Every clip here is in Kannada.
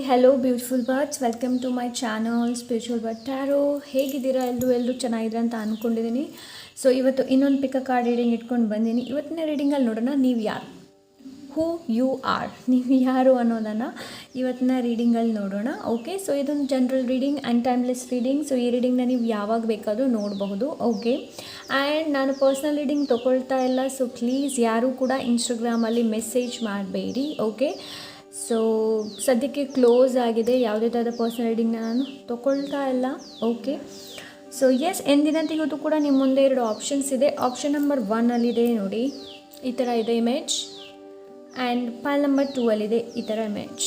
Hello beautiful birds, welcome to my channel spiritual bird tarot. ಹೇಗಿದ್ದೀರಾ? ಎಲ್ಲರೂ ಚೆನ್ನಾಗಿದ್ದೀರಾ ಅಂತ ಅಂದ್ಕೊಂಡಿದ್ದೀನಿ. ಸೊ ಇವತ್ತು ಇನ್ನೊಂದು ಪಿಕ್ ಕಾರ್ಡ್ ರೀಡಿಂಗ್ ಇಟ್ಕೊಂಡು ಬಂದೀನಿ. ಇವತ್ತಿನ ರೀಡಿಂಗಲ್ಲಿ ನೋಡೋಣ ನೀವು ಯಾರು, ಹೂ ಯು ಆರ್, ನೀವು ಯಾರು ಅನ್ನೋದನ್ನು ಇವತ್ತಿನ ರೀಡಿಂಗಲ್ಲಿ ನೋಡೋಣ. ಓಕೆ, ಸೊ ಇದೊಂದು general reading and timeless reading. So ಈ ರೀಡಿಂಗ್ನ ನೀವು ಯಾವಾಗ ಬೇಕಾದರೂ ನೋಡಬಹುದು. ಓಕೆ, ಆ್ಯಂಡ್ ನಾನು ಪರ್ಸ್ನಲ್ ರೀಡಿಂಗ್ ತೊಗೊಳ್ತಾ ಇಲ್ಲ. ಸೊ ಪ್ಲೀಸ್ ಯಾರೂ ಕೂಡ ಇನ್ಸ್ಟಾಗ್ರಾಮಲ್ಲಿ ಮೆಸೇಜ್ ಮಾಡಬೇಡಿ. ಓಕೆ, ಸೊ ಸದ್ಯಕ್ಕೆ ಕ್ಲೋಸ್ ಆಗಿದೆ. ಯಾವುದೇ ಥರದ ಪರ್ಸನಲ್ ರೀಡಿಂಗ್ನ ನಾನು ತೊಗೊಳ್ತಾ ಇಲ್ಲ. ಓಕೆ, ಸೊ ಎಸ್, ಎಂದಿನಂತೆ ಇವತ್ತು ಕೂಡ ನಿಮ್ಮ ಮುಂದೆ 2 ಆಪ್ಷನ್ಸ್ ಇದೆ. ಆಪ್ಷನ್ ನಂಬರ್ 1ಅಲ್ಲಿದೆ ನೋಡಿ, ಈ ಥರ ಇದೆ ಇಮೇಜ್, ಆ್ಯಂಡ್ ಪೈಲ್ ನಂಬರ್ 2ಅಲ್ಲಿದೆ ಈ ಥರ ಇಮೇಜ್.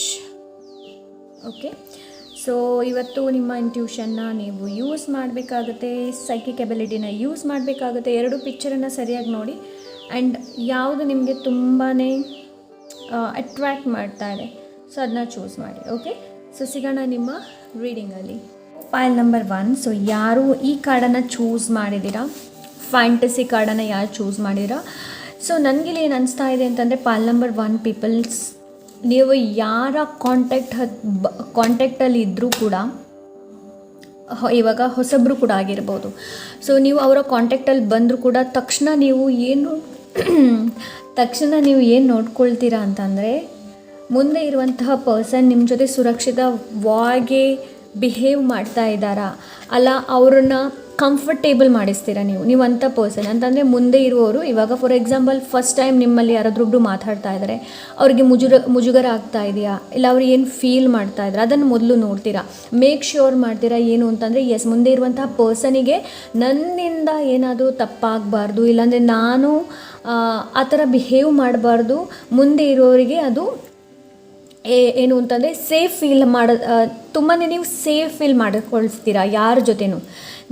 ಓಕೆ, ಸೊ ಇವತ್ತು ನಿಮ್ಮ ಇಂಟ್ಯೂಷನ್ನ ನೀವು ಯೂಸ್ ಮಾಡಬೇಕಾಗುತ್ತೆ, ಸೈಕಿಕ್ ಎಬಿಲಿಟಿನ ಯೂಸ್ ಮಾಡಬೇಕಾಗುತ್ತೆ. 2 ಪಿಕ್ಚರನ್ನು ಸರಿಯಾಗಿ ನೋಡಿ ಆ್ಯಂಡ್ ಯಾವುದು ನಿಮಗೆ ತುಂಬಾ ಅಟ್ರ್ಯಾಕ್ಟ್ ಮಾಡ್ತಾ ಇದೆ, ಸೊ ಅದನ್ನ ಚೂಸ್ ಮಾಡಿ. ಓಕೆ, ಸೊ ಸಿಗೋಣ ನಿಮ್ಮ ರೀಡಿಂಗಲ್ಲಿ. ಪೈಲ್ ನಂಬರ್ 1. ಸೊ ಯಾರು ಈ ಕಾರ್ಡನ್ನು ಚೂಸ್ ಮಾಡಿದ್ದೀರಾ, ಫ್ಯಾಂಟಸಿ ಕಾರ್ಡನ್ನು ಯಾರು ಚೂಸ್ ಮಾಡಿದ್ದೀರಾ? ಸೊ ನನಗಿಲ್ಲಿ ಏನು ಅನಿಸ್ತಾ ಇದೆ ಅಂತಂದರೆ, ಪೈಲ್ ನಂಬರ್ 1 ಪೀಪಲ್ಸ್, ನೀವು ಯಾರ ಕಾಂಟ್ಯಾಕ್ಟಲ್ಲಿ ಇದ್ದರೂ ಕೂಡ, ಇವಾಗ ಹೊಸಬ್ರು ಕೂಡ ಆಗಿರ್ಬೋದು. ಸೊ ನೀವು ಅವರ ಕಾಂಟ್ಯಾಕ್ಟಲ್ಲಿ ಬಂದರೂ ಕೂಡ ತಕ್ಷಣ ನೀವು ಏನು ನೋಡ್ಕೊಳ್ತೀರಾ ಅಂತಂದರೆ, ಮುಂದೆ ಇರುವಂತಹ ಪರ್ಸನ್ ನಿಮ್ಮ ಜೊತೆ ಸುರಕ್ಷಿತವಾಗಿ ಬಿಹೇವ್ ಮಾಡ್ತಾ ಇದ್ದಾರಾ, ಅಲ್ಲ ಅವ್ರನ್ನ ಕಂಫರ್ಟೇಬಲ್ ಮಾಡಿಸ್ತೀರಾ ನೀವು ಅಂಥ ಪರ್ಸನ್ ಅಂತಂದರೆ, ಮುಂದೆ ಇರುವವರು ಇವಾಗ ಫಾರ್ ಎಕ್ಸಾಂಪಲ್ ಫಸ್ಟ್ ಟೈಮ್ ನಿಮ್ಮಲ್ಲಿ ಯಾರಾದ್ರೊಬ್ರು ಮಾತಾಡ್ತಾ ಇದ್ದಾರೆ, ಅವ್ರಿಗೆ ಮುಜುಗರ ಆಗ್ತಾ ಇದೆಯಾ, ಇಲ್ಲ ಅವ್ರು ಏನು ಫೀಲ್ ಮಾಡ್ತಾ ಇದ್ದಾರೆ ಅದನ್ನು ಮೊದಲು ನೋಡ್ತೀರಾ. ಮೇಕ್ ಶ್ಯೂರ್ ಮಾಡ್ತೀರಾ ಏನು ಅಂತಂದರೆ, ಎಸ್, ಮುಂದೆ ಇರುವಂತಹ ಪರ್ಸನಿಗೆ ನನ್ನಿಂದ ಏನಾದರೂ ತಪ್ಪಾಗಬಾರ್ದು, ಇಲ್ಲಾಂದರೆ ನಾನು ಆ ಥರ ಬಿಹೇವ್ ಮಾಡಬಾರ್ದು, ಮುಂದೆ ಇರೋರಿಗೆ ಅದು ಏನು ಅಂತಂದರೆ ಸೇಫ್ ಫೀಲ್ ತುಂಬಾ ನೀವು ಸೇಫ್ ಫೀಲ್ ಮಾಡಿಕೊಳ್ತೀರಾ. ಯಾರ ಜೊತೆನೂ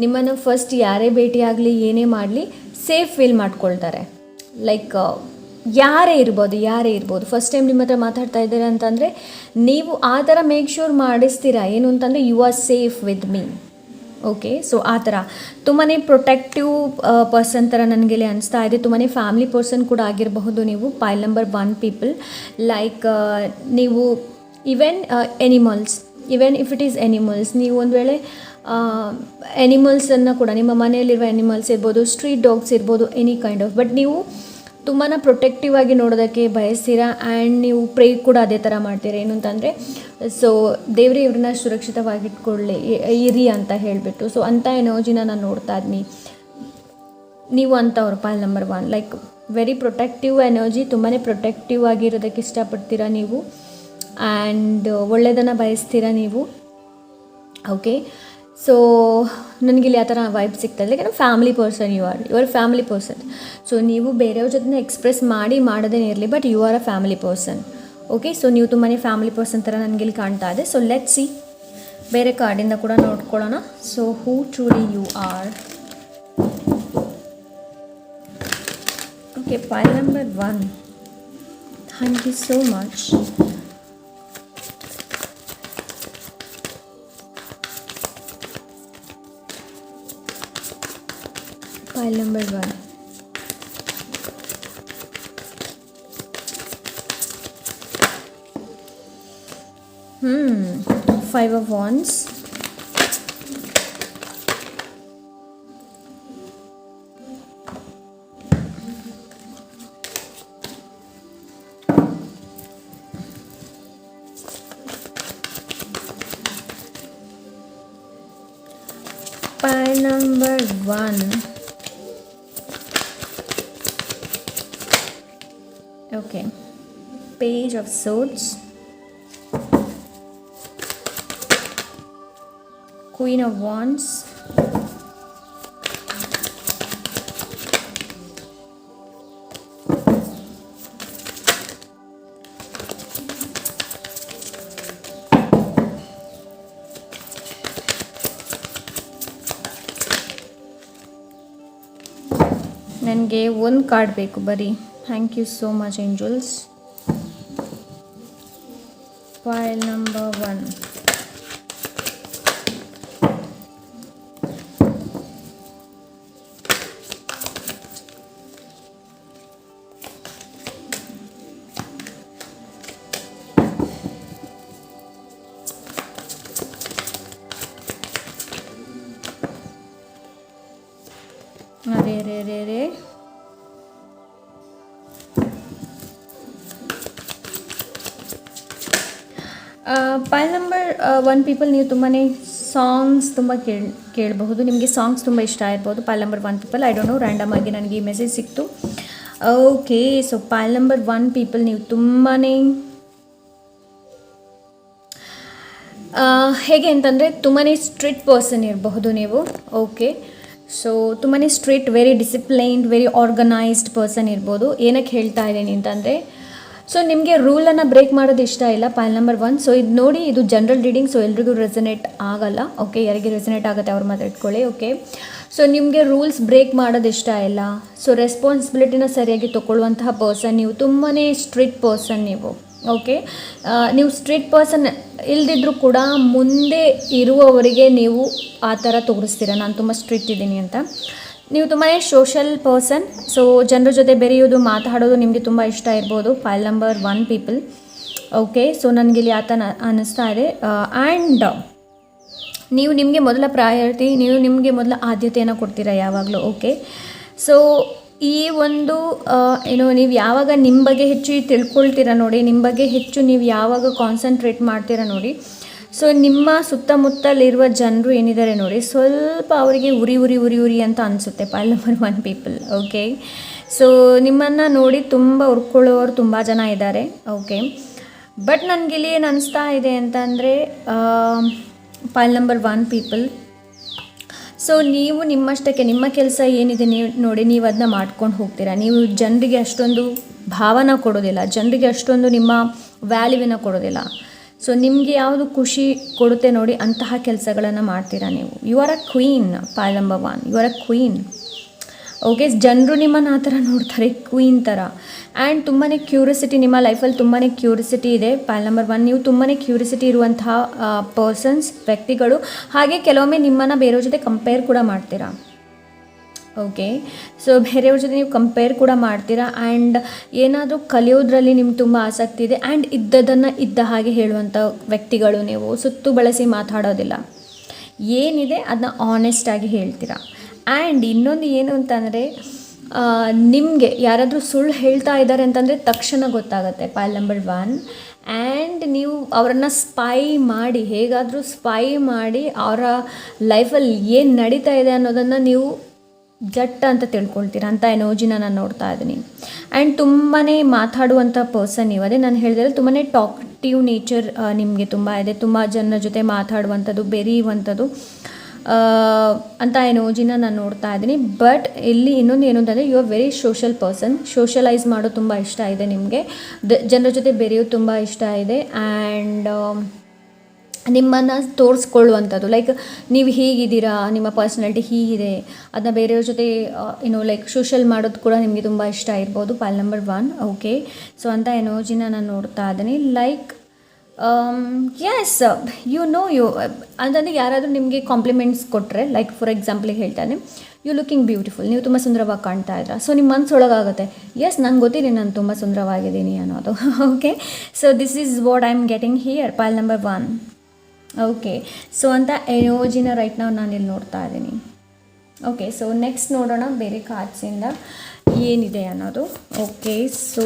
ನಿಮ್ಮನ್ನು ಫಸ್ಟ್ ಯಾರೇ ಭೇಟಿಯಾಗಲಿ ಏನೇ ಮಾಡಲಿ ಸೇಫ್ ಫೀಲ್ ಮಾಡ್ಕೊಳ್ತಾರೆ. ಲೈಕ್ ಯಾರೇ ಇರ್ಬೋದು ಫಸ್ಟ್ ಟೈಮ್ ನಿಮ್ಮ ಹತ್ರ ಮಾತಾಡ್ತಾ ಇದ್ದಾರೆ ಅಂತಂದರೆ ನೀವು ಆ ಥರ ಮೇಕ್ ಶ್ಯೂರ್ ಮಾಡಿಸ್ತೀರಾ ಏನು ಅಂತಂದರೆ, you are safe with me. Okay, so ಆ ಥರ ತುಂಬಾ ಪ್ರೊಟೆಕ್ಟಿವ್ ಪರ್ಸನ್ ಥರ ನನಗೆಲ್ಲಿ ಅನಿಸ್ತಾ ಇದೆ. ತುಂಬಾ ಫ್ಯಾಮಿಲಿ ಪರ್ಸನ್ ಕೂಡ ಆಗಿರಬಹುದು ನೀವು. ಪೈಲ್ ನಂಬರ್ 1 ಪೀಪಲ್, ಲೈಕ್ ನೀವು even even if it is animals, ನೀವು ಒಂದು ವೇಳೆ ಎನಿಮಲ್ಸನ್ನು ಕೂಡ, ನಿಮ್ಮ ಮನೆಯಲ್ಲಿರುವ ಎನಿಮಲ್ಸ್ ಇರ್ಬೋದು, ಸ್ಟ್ರೀಟ್ ಡಾಗ್ಸ್ ಇರ್ಬೋದು, ಎನಿ ಕೈಂಡ್ ಆಫ್, ಬಟ್ ನೀವು ತುಂಬಾ ಪ್ರೊಟೆಕ್ಟಿವ್ ಆಗಿ ನೋಡೋದಕ್ಕೆ ಬಯಸ್ತೀರಾ. ಆ್ಯಂಡ್ ನೀವು ಪ್ರೇ ಕೂಡ ಅದೇ ಥರ ಮಾಡ್ತೀರಾ, ಏನು ಅಂತಂದರೆ, ಸೊ ದೇವರೇ ಇವ್ರನ್ನ ಸುರಕ್ಷಿತವಾಗಿಟ್ಕೊಳ್ಳಿ ಇರಿ ಅಂತ ಹೇಳಿಬಿಟ್ಟು. ಸೊ ಅಂಥ ಎನರ್ಜಿನ ನಾನು ನೋಡ್ತಾ ಇದ್ದೀನಿ ನೀವು ಅಂಥವ್ರು. ಪೈಲ್ number 1 like very protective energy, ತುಂಬಾ ಪ್ರೊಟೆಕ್ಟಿವ್ ಆಗಿರೋದಕ್ಕೆ ಇಷ್ಟಪಡ್ತೀರಾ ನೀವು, ಆ್ಯಂಡ್ ಒಳ್ಳೆಯದನ್ನು ಬಯಸ್ತೀರಾ ನೀವು. ಓಕೆ, ಸೊ ನನಗಿಲ್ಲಿ ಆ ಥರ ವೈಬ್ ಸಿಗ್ತಾ ಇದೆ. ಯಾಕಂದರೆ family person, your family person. So ನೀವು ಬೇರೆಯವ್ರ ಜೊತೆ ಎಕ್ಸ್ಪ್ರೆಸ್ ಮಾಡದೇ ಇರಲಿ, but you are a family person. Okay, so ನೀವು ತುಂಬಾ ಫ್ಯಾಮಿಲಿ ಪರ್ಸನ್ ಥರ ನನಗಿಲ್ಲಿ ಕಾಣ್ತಾ ಇದೆ. ಸೊ ಲೆಟ್ ಸಿ, ಬೇರೆ ಕಾರ್ಡಿಂದ ಕೂಡ ನೋಡ್ಕೊಳ್ಳೋಣ. So who truly you are. Okay, pile number 1, thank you so much. Pile number 1. Five of Wands. Pile number 1. Okay, Page of Swords, Queen of Wands, ನನಗೆ ಒಂದು ಕಾರ್ಡ್ ಬೇಕು ಬರೀ. Thank you so much, angels. Pile number 1. ರೇ ರೇ ರೇ ರೇ ಪೈಲ್ ನಂಬರ್ 1 ಪೀಪಲ್, ನೀವು ತುಂಬಾ ಸಾಂಗ್ಸ್ ತುಂಬ ಕೇಳಬಹುದು. ನಿಮಗೆ ಸಾಂಗ್ಸ್ ತುಂಬ ಇಷ್ಟ ಇರ್ಬೋದು. Pile number 1 people, I don't know, random ಆಗಿ ನನಗೆ ಈ ಮೆಸೇಜ್ ಸಿಕ್ತು. Okay, so pile number 1 people, ನೀವು ತುಂಬಾ ಹೇಗೆ ಅಂತಂದರೆ ತುಂಬಾ ಸ್ಟ್ರಿಕ್ಟ್ ಪರ್ಸನ್ ಇರಬಹುದು ನೀವು. ಓಕೆ, ಸೊ ತುಂಬಾ strict, very disciplined, very organised person ಇರ್ಬೋದು. ಏನಕ್ಕೆ ಹೇಳ್ತಾ ಇದ್ದೀನಿ ಅಂತಂದರೆ, ಸೊ ನಿಮಗೆ ರೂಲನ್ನು ಬ್ರೇಕ್ ಮಾಡೋದು ಇಷ್ಟ ಇಲ್ಲ, ಪೈಲ್ ನಂಬರ್ 1. ಸೊ ಇದು ನೋಡಿ, ಇದು ಜನರಲ್ ರೀಡಿಂಗ್, ಸೊ ಎಲ್ರಿಗೂ ರೆಸನೇಟ್ ಆಗಲ್ಲ. ಓಕೆ, ಯಾರಿಗೆ ರೆಸನೇಟ್ ಆಗುತ್ತೆ ಅವ್ರು ಮಾತ್ರ ಇಟ್ಕೊಳ್ಳಿ. ಓಕೆ, ಸೊ ನಿಮಗೆ ರೂಲ್ಸ್ ಬ್ರೇಕ್ ಮಾಡೋದು ಇಷ್ಟ ಇಲ್ಲ. ಸೊ ರೆಸ್ಪಾನ್ಸಿಬಿಲಿಟಿನ ಸರಿಯಾಗಿ ತೊಗೊಳ್ಳುವಂತಹ ಪರ್ಸನ್ ನೀವು. ತುಂಬಾ ಸ್ಟ್ರಿಕ್ಟ್ ಪರ್ಸನ್ ನೀವು. ಓಕೆ, ನೀವು ಸ್ಟ್ರಿಕ್ಟ್ ಪರ್ಸನ್ ಇಲ್ದಿದ್ರೂ ಕೂಡ ಮುಂದೆ ಇರುವವರಿಗೆ ನೀವು ಆ ಥರ ತೋರಿಸ್ತೀರ, ನಾನು ತುಂಬ ಸ್ಟ್ರಿಕ್ಟ್ ಇದ್ದೀನಿ ಅಂತ. ನೀವು ತುಂಬಾ ಸೋಷಲ್ ಪರ್ಸನ್. ಸೊ ಜನರ ಜೊತೆ ಬೆರೆಯೋದು, ಮಾತಾಡೋದು ನಿಮಗೆ ತುಂಬ ಇಷ್ಟ ಇರ್ಬೋದು, pile number 1 people. Okay, so ನನಗಿಲ್ಲಿ ಆ ಥರ ಅನ್ನಿಸ್ತಾ ಇದೆ. ಆ್ಯಂಡ್ ನೀವು ನಿಮಗೆ ಮೊದಲ ಪ್ರಯಾರಿಟಿ, ನೀವು ನಿಮಗೆ ಮೊದಲ ಆದ್ಯತೆಯನ್ನು ಕೊಡ್ತೀರಾ ಯಾವಾಗಲೂ. ಓಕೆ, ಸೊ ಈ ಒಂದು ನೀವು ಯಾವಾಗ ನಿಮ್ಮ ಬಗ್ಗೆ ಹೆಚ್ಚು ತಿಳ್ಕೊಳ್ತೀರಾ ನೋಡಿ, ನಿಮ್ಮ ಬಗ್ಗೆ ಹೆಚ್ಚು ನೀವು ಯಾವಾಗ ಕಾನ್ಸಂಟ್ರೇಟ್ ಮಾಡ್ತೀರಾ ನೋಡಿ, ಸೊ ನಿಮ್ಮ ಸುತ್ತಮುತ್ತಲಿರುವ ಜನರು ಏನಿದ್ದಾರೆ ನೋಡಿ, ಸ್ವಲ್ಪ ಅವರಿಗೆ ಉರಿ ಉರಿ ಉರಿ ಉರಿ ಅಂತ ಅನಿಸುತ್ತೆ, ಪೈಲ್ ನಂಬರ್ 1 ಪೀಪಲ್. ಓಕೆ, ಸೊ ನಿಮ್ಮನ್ನು ನೋಡಿ ತುಂಬ ಉರ್ಕೊಳ್ಳೋರು ತುಂಬ ಜನ ಇದ್ದಾರೆ. ಓಕೆ, ಬಟ್ ನನಗಿಲ್ಲಿ ಏನು ಅನಿಸ್ತಾ ಇದೆ ಅಂತಂದರೆ, ಪೈಲ್ ನಂಬರ್ 1 ಪೀಪಲ್, ಸೊ ನೀವು ನಿಮ್ಮಷ್ಟಕ್ಕೆ ನಿಮ್ಮ ಕೆಲಸ ಏನಿದೆ ನೀವು ನೋಡಿ, ನೀವು ಅದನ್ನ ಮಾಡ್ಕೊಂಡು ಹೋಗ್ತೀರಾ. ನೀವು ಜನರಿಗೆ ಅಷ್ಟೊಂದು ಭಾವನ ಕೊಡೋದಿಲ್ಲ, ಜನರಿಗೆ ಅಷ್ಟೊಂದು ನಿಮ್ಮ ವ್ಯಾಲ್ಯೂವಿನ ಕೊಡೋದಿಲ್ಲ. ಸೊ ನಿಮಗೆ ಯಾವುದು ಖುಷಿ ಕೊಡುತ್ತೆ ನೋಡಿ, ಅಂತಹ ಕೆಲಸಗಳನ್ನು ಮಾಡ್ತೀರಾ ನೀವು. You are a queen, pile number 1, you are a queen. Okay, ಜನರು ನಿಮ್ಮನ್ನು ಆ ಥರ ನೋಡ್ತಾರೆ, ಕ್ವೀನ್ ಥರ. ಆ್ಯಂಡ್ ತುಂಬಾ ಕ್ಯೂರಿಯಾಸಿಟಿ, ನಿಮ್ಮ ಲೈಫಲ್ಲಿ ತುಂಬಾ ಕ್ಯೂರಿಯಾಸಿಟಿ ಇದೆ, ಪೈಲ್ ನಂಬರ್ 1. ನೀವು ತುಂಬಾ ಕ್ಯೂರಿಯಾಸಿಟಿ ಇರುವಂತಹ ಪರ್ಸನ್ಸ್, ವ್ಯಕ್ತಿಗಳು. ಹಾಗೆ ಕೆಲವೊಮ್ಮೆ ನಿಮ್ಮನ್ನು ಬೇರೆಯವ್ರ ಜೊತೆ ಕಂಪೇರ್ ಕೂಡ ಮಾಡ್ತೀರಾ. ಓಕೆ, ಸೊ ಬೇರೆಯವ್ರ ಜೊತೆ ನೀವು ಕಂಪೇರ್ ಕೂಡ ಮಾಡ್ತೀರಾ. ಆ್ಯಂಡ್ ಏನಾದರೂ ಕಲಿಯೋದ್ರಲ್ಲಿ ನಿಮ್ಗೆ ತುಂಬ ಆಸಕ್ತಿ ಇದೆ. ಆ್ಯಂಡ್ ಇದ್ದದನ್ನು ಇದ್ದ ಹಾಗೆ ಹೇಳುವಂಥ ವ್ಯಕ್ತಿಗಳು ನೀವು. ಸುತ್ತು ಬಳಸಿ ಮಾತಾಡೋದಿಲ್ಲ, ಏನಿದೆ ಅದನ್ನ ಆನೆಸ್ಟಾಗಿ ಹೇಳ್ತೀರಾ. ಆ್ಯಂಡ್ ಇನ್ನೊಂದು ಏನು ಅಂತಂದರೆ, ನಿಮಗೆ ಯಾರಾದರೂ ಸುಳ್ಳು ಹೇಳ್ತಾ ಇದ್ದಾರೆ ಅಂತಂದರೆ ತಕ್ಷಣ ಗೊತ್ತಾಗುತ್ತೆ, ಪೈಲ್ ನಂಬರ್ 1. ಆ್ಯಂಡ್ ನೀವು ಅವರನ್ನು ಸ್ಪೈ ಮಾಡಿ, ಹೇಗಾದರೂ ಸ್ಪೈ ಮಾಡಿ ಅವರ ಲೈಫಲ್ಲಿ ಏನು ನಡೀತಾ ಇದೆ ಅನ್ನೋದನ್ನು ನೀವು ಜಟ್ ಅಂತ ತಿಳ್ಕೊಳ್ತೀರ ಅಂತ ಎನರ್ಜಿನ ನಾನು ನೋಡ್ತಾ ಇದ್ದೀನಿ. ಆ್ಯಂಡ್ ತುಂಬಾ ಮಾತಾಡುವಂಥ ಪರ್ಸನ್ ನೀವು. ಅದೇ ನಾನು ಹೇಳಿದರೆ ತುಂಬಾ ಟಾಕ್ಟಿವ್ ನೇಚರ್ ನಿಮಗೆ ತುಂಬ ಇದೆ, ತುಂಬ ಜನರ ಜೊತೆ ಮಾತಾಡುವಂಥದ್ದು, ಬೆರೆಯುವಂಥದ್ದು ಅಂತ ಎನರ್ಜಿನ ನಾನು ನೋಡ್ತಾ ಇದ್ದೀನಿ. ಬಟ್ ಇಲ್ಲಿ ಇನ್ನೊಂದು ಏನು ಅಂತಂದರೆ, you are very social person. Socialise ಮಾಡೋದು ತುಂಬ ಇಷ್ಟ ಇದೆ ನಿಮಗೆ, ಜನರ ಜೊತೆ ಬೆರೆಯೋದು ತುಂಬ ಇಷ್ಟ ಇದೆ. ಆ್ಯಂಡ್ ನಿಮ್ಮನ್ನು ತೋರಿಸ್ಕೊಳ್ಳುವಂಥದ್ದು, ಲೈಕ್ ನೀವು ಹೀಗಿದ್ದೀರಾ, ನಿಮ್ಮ ಪರ್ಸ್ನಾಲಿಟಿ ಹೀಗಿದೆ, ಅದನ್ನ ಬೇರೆಯವ್ರ ಜೊತೆ ಲೈಕ್ ಸೋಷಲ್ ಮಾಡೋದು ಕೂಡ ನಿಮಗೆ ತುಂಬ ಇಷ್ಟ ಇರ್ಬೋದು, ಪೈಲ್ ನಂಬರ್ 1. ಓಕೆ, ಸೊ ಅಂತ ಎನರ್ಜಿನ ನಾನು ನೋಡ್ತಾ ಇದ್ದೀನಿ. ಲೈಕ್ ಎಸ್, ಯು ಅಂತಂದರೆ ಯಾರಾದರೂ ನಿಮಗೆ ಕಾಂಪ್ಲಿಮೆಂಟ್ಸ್ ಕೊಟ್ಟರೆ, ಲೈಕ್ ಫಾರ್ ಎಕ್ಸಾಂಪಲಿಗೆ ಹೇಳ್ತಾನೆ, ಯು ಲುಕಿಂಗ್ ಬ್ಯೂಟಿಫುಲ್, ನೀವು ತುಂಬ ಸುಂದರವಾಗಿ ಕಾಣ್ತಾ ಇದ್ದೀರಾ. ಸೊ ನಿಮ್ಮ ಮನಸ್ಸೊಳಗಾಗುತ್ತೆ, ಎಸ್ ನಂಗೆ ಗೊತ್ತಿದೆ ನಾನು ತುಂಬ ಸುಂದರವಾಗಿದ್ದೀನಿ ಅನ್ನೋದು. Okay, so this is what I am getting here, ಪೈಲ್ number 1. Okay, so ಅಂತ ಎನರ್ಜಿನ ರೈಟ್ ನಾವು ನಾನಿಲ್ಲಿ ನೋಡ್ತಾ ಇದ್ದೀನಿ. ಓಕೆ, ಸೊ ನೆಕ್ಸ್ಟ್ ನೋಡೋಣ ಬೇರೆ ಕಾರ್ಡ್ಸಿಂದ ಏನಿದೆ ಅನ್ನೋದು. Okay, so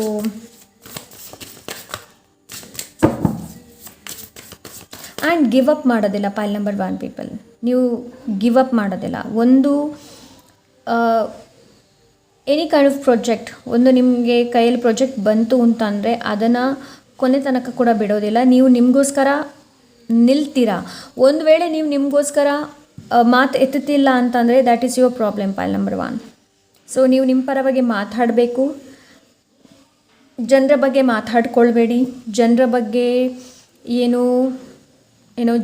and give up ಮಾಡೋದಿಲ್ಲ, ಪೈಲ್ ನಂಬರ್ 1 ಪೀಪಲ್. ನೀವು ಗಿವ್ ಅಪ್ ಮಾಡೋದಿಲ್ಲ. ಒಂದು ಎನಿ ಕೈಂಡ್ ಆಫ್ ಪ್ರಾಜೆಕ್ಟ್, ಒಂದು ನಿಮಗೆ ಕೈಯಲ್ಲಿ ಪ್ರಾಜೆಕ್ಟ್ ಬಂತು ಅಂತಂದರೆ ಅದನ್ನು ಕೊನೆ ತನಕ ಕೂಡ ಬಿಡೋದಿಲ್ಲ. ನೀವು ನಿಮಗೋಸ್ಕರ ನಿಲ್ತೀರಾ. ಒಂದು ವೇಳೆ ನೀವು ನಿಮಗೋಸ್ಕರ ಮಾತು ಎತ್ತುತ್ತಿಲ್ಲ ಅಂತಂದರೆ that is your problem, ಪೈಲ್ number 1. So ನೀವು ನಿಮ್ಮ ಪರವಾಗಿ ಮಾತಾಡಬೇಕು, ಜನರ ಬಗ್ಗೆ ಮಾತಾಡ್ಕೊಳ್ಬೇಡಿ. ಜನರ ಬಗ್ಗೆ ಏನೋ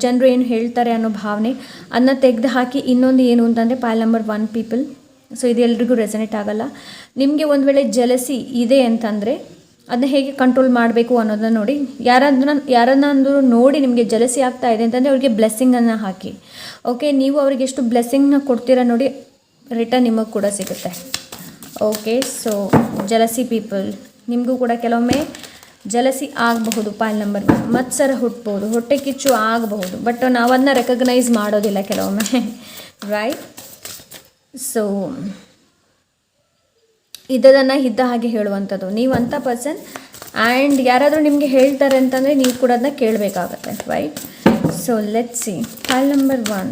ಜನರು ಏನು ಹೇಳ್ತಾರೆ ಅನ್ನೋ ಭಾವನೆ ಅದನ್ನ ತೆಗೆದು ಹಾಕಿ. ಇನ್ನೊಂದು ಏನು ಅಂತಂದರೆ, ಪೈಲ್ ನಂಬರ್ 1 ಪೀಪಲ್, ಸೊ ಇದು ಎಲ್ರಿಗೂ ರೆಸನೇಟ್ ಆಗಲ್ಲ. ನಿಮಗೆ ಒಂದು ವೇಳೆ ಜಲಸಿ ಇದೆ ಅಂತಂದರೆ ಅದನ್ನ ಹೇಗೆ ಕಂಟ್ರೋಲ್ ಮಾಡಬೇಕು ಅನ್ನೋದನ್ನ ನೋಡಿ. ಯಾರನ್ನಾದರೂ ನೋಡಿ ನಿಮಗೆ ಜಲಸಿ ಆಗ್ತಾ ಇದೆ ಅಂತಂದರೆ ಅವ್ರಿಗೆ ಬ್ಲೆಸ್ಸಿಂಗನ್ನು ಹಾಕಿ. ಓಕೆ, ನೀವು ಅವ್ರಿಗೆ ಎಷ್ಟು ಬ್ಲೆಸ್ಸಿಂಗ್ನ ಕೊಡ್ತೀರಾ ನೋಡಿ, ರಿಟರ್ನ್ ನಿಮಗೆ ಕೂಡ ಸಿಗುತ್ತೆ. ಓಕೆ, ಸೊ ಜಲಸಿ ಪೀಪಲ್, ನಿಮಗೂ ಕೂಡ ಕೆಲವೊಮ್ಮೆ ಜಲಸಿ ಆಗಬಹುದು, ಪೈಲ್ ನಂಬರ್ 1. ಮತ್ಸರ ಹುಟ್ಟಬಹುದು, ಹೊಟ್ಟೆ ಕಿಚ್ಚು ಆಗಬಹುದು, ಬಟ್ ನಾವು ಅದನ್ನ ರೆಕಗ್ನೈಸ್ ಮಾಡೋದಿಲ್ಲ ಕೆಲವೊಮ್ಮೆ, ರೈಟ್? ಸೊ ಇದನ್ನು ಇದ್ದ ಹಾಗೆ ಹೇಳುವಂಥದ್ದು ನೀವು ಅಂಥ ಪರ್ಸನ್. ಆ್ಯಂಡ್ ಯಾರಾದರೂ ನಿಮಗೆ ಹೇಳ್ತಾರೆ ಅಂತಂದರೆ ನೀವು ಕೂಡ ಅದನ್ನ ಕೇಳಬೇಕಾಗತ್ತೆ, right? So let's see pile number 1.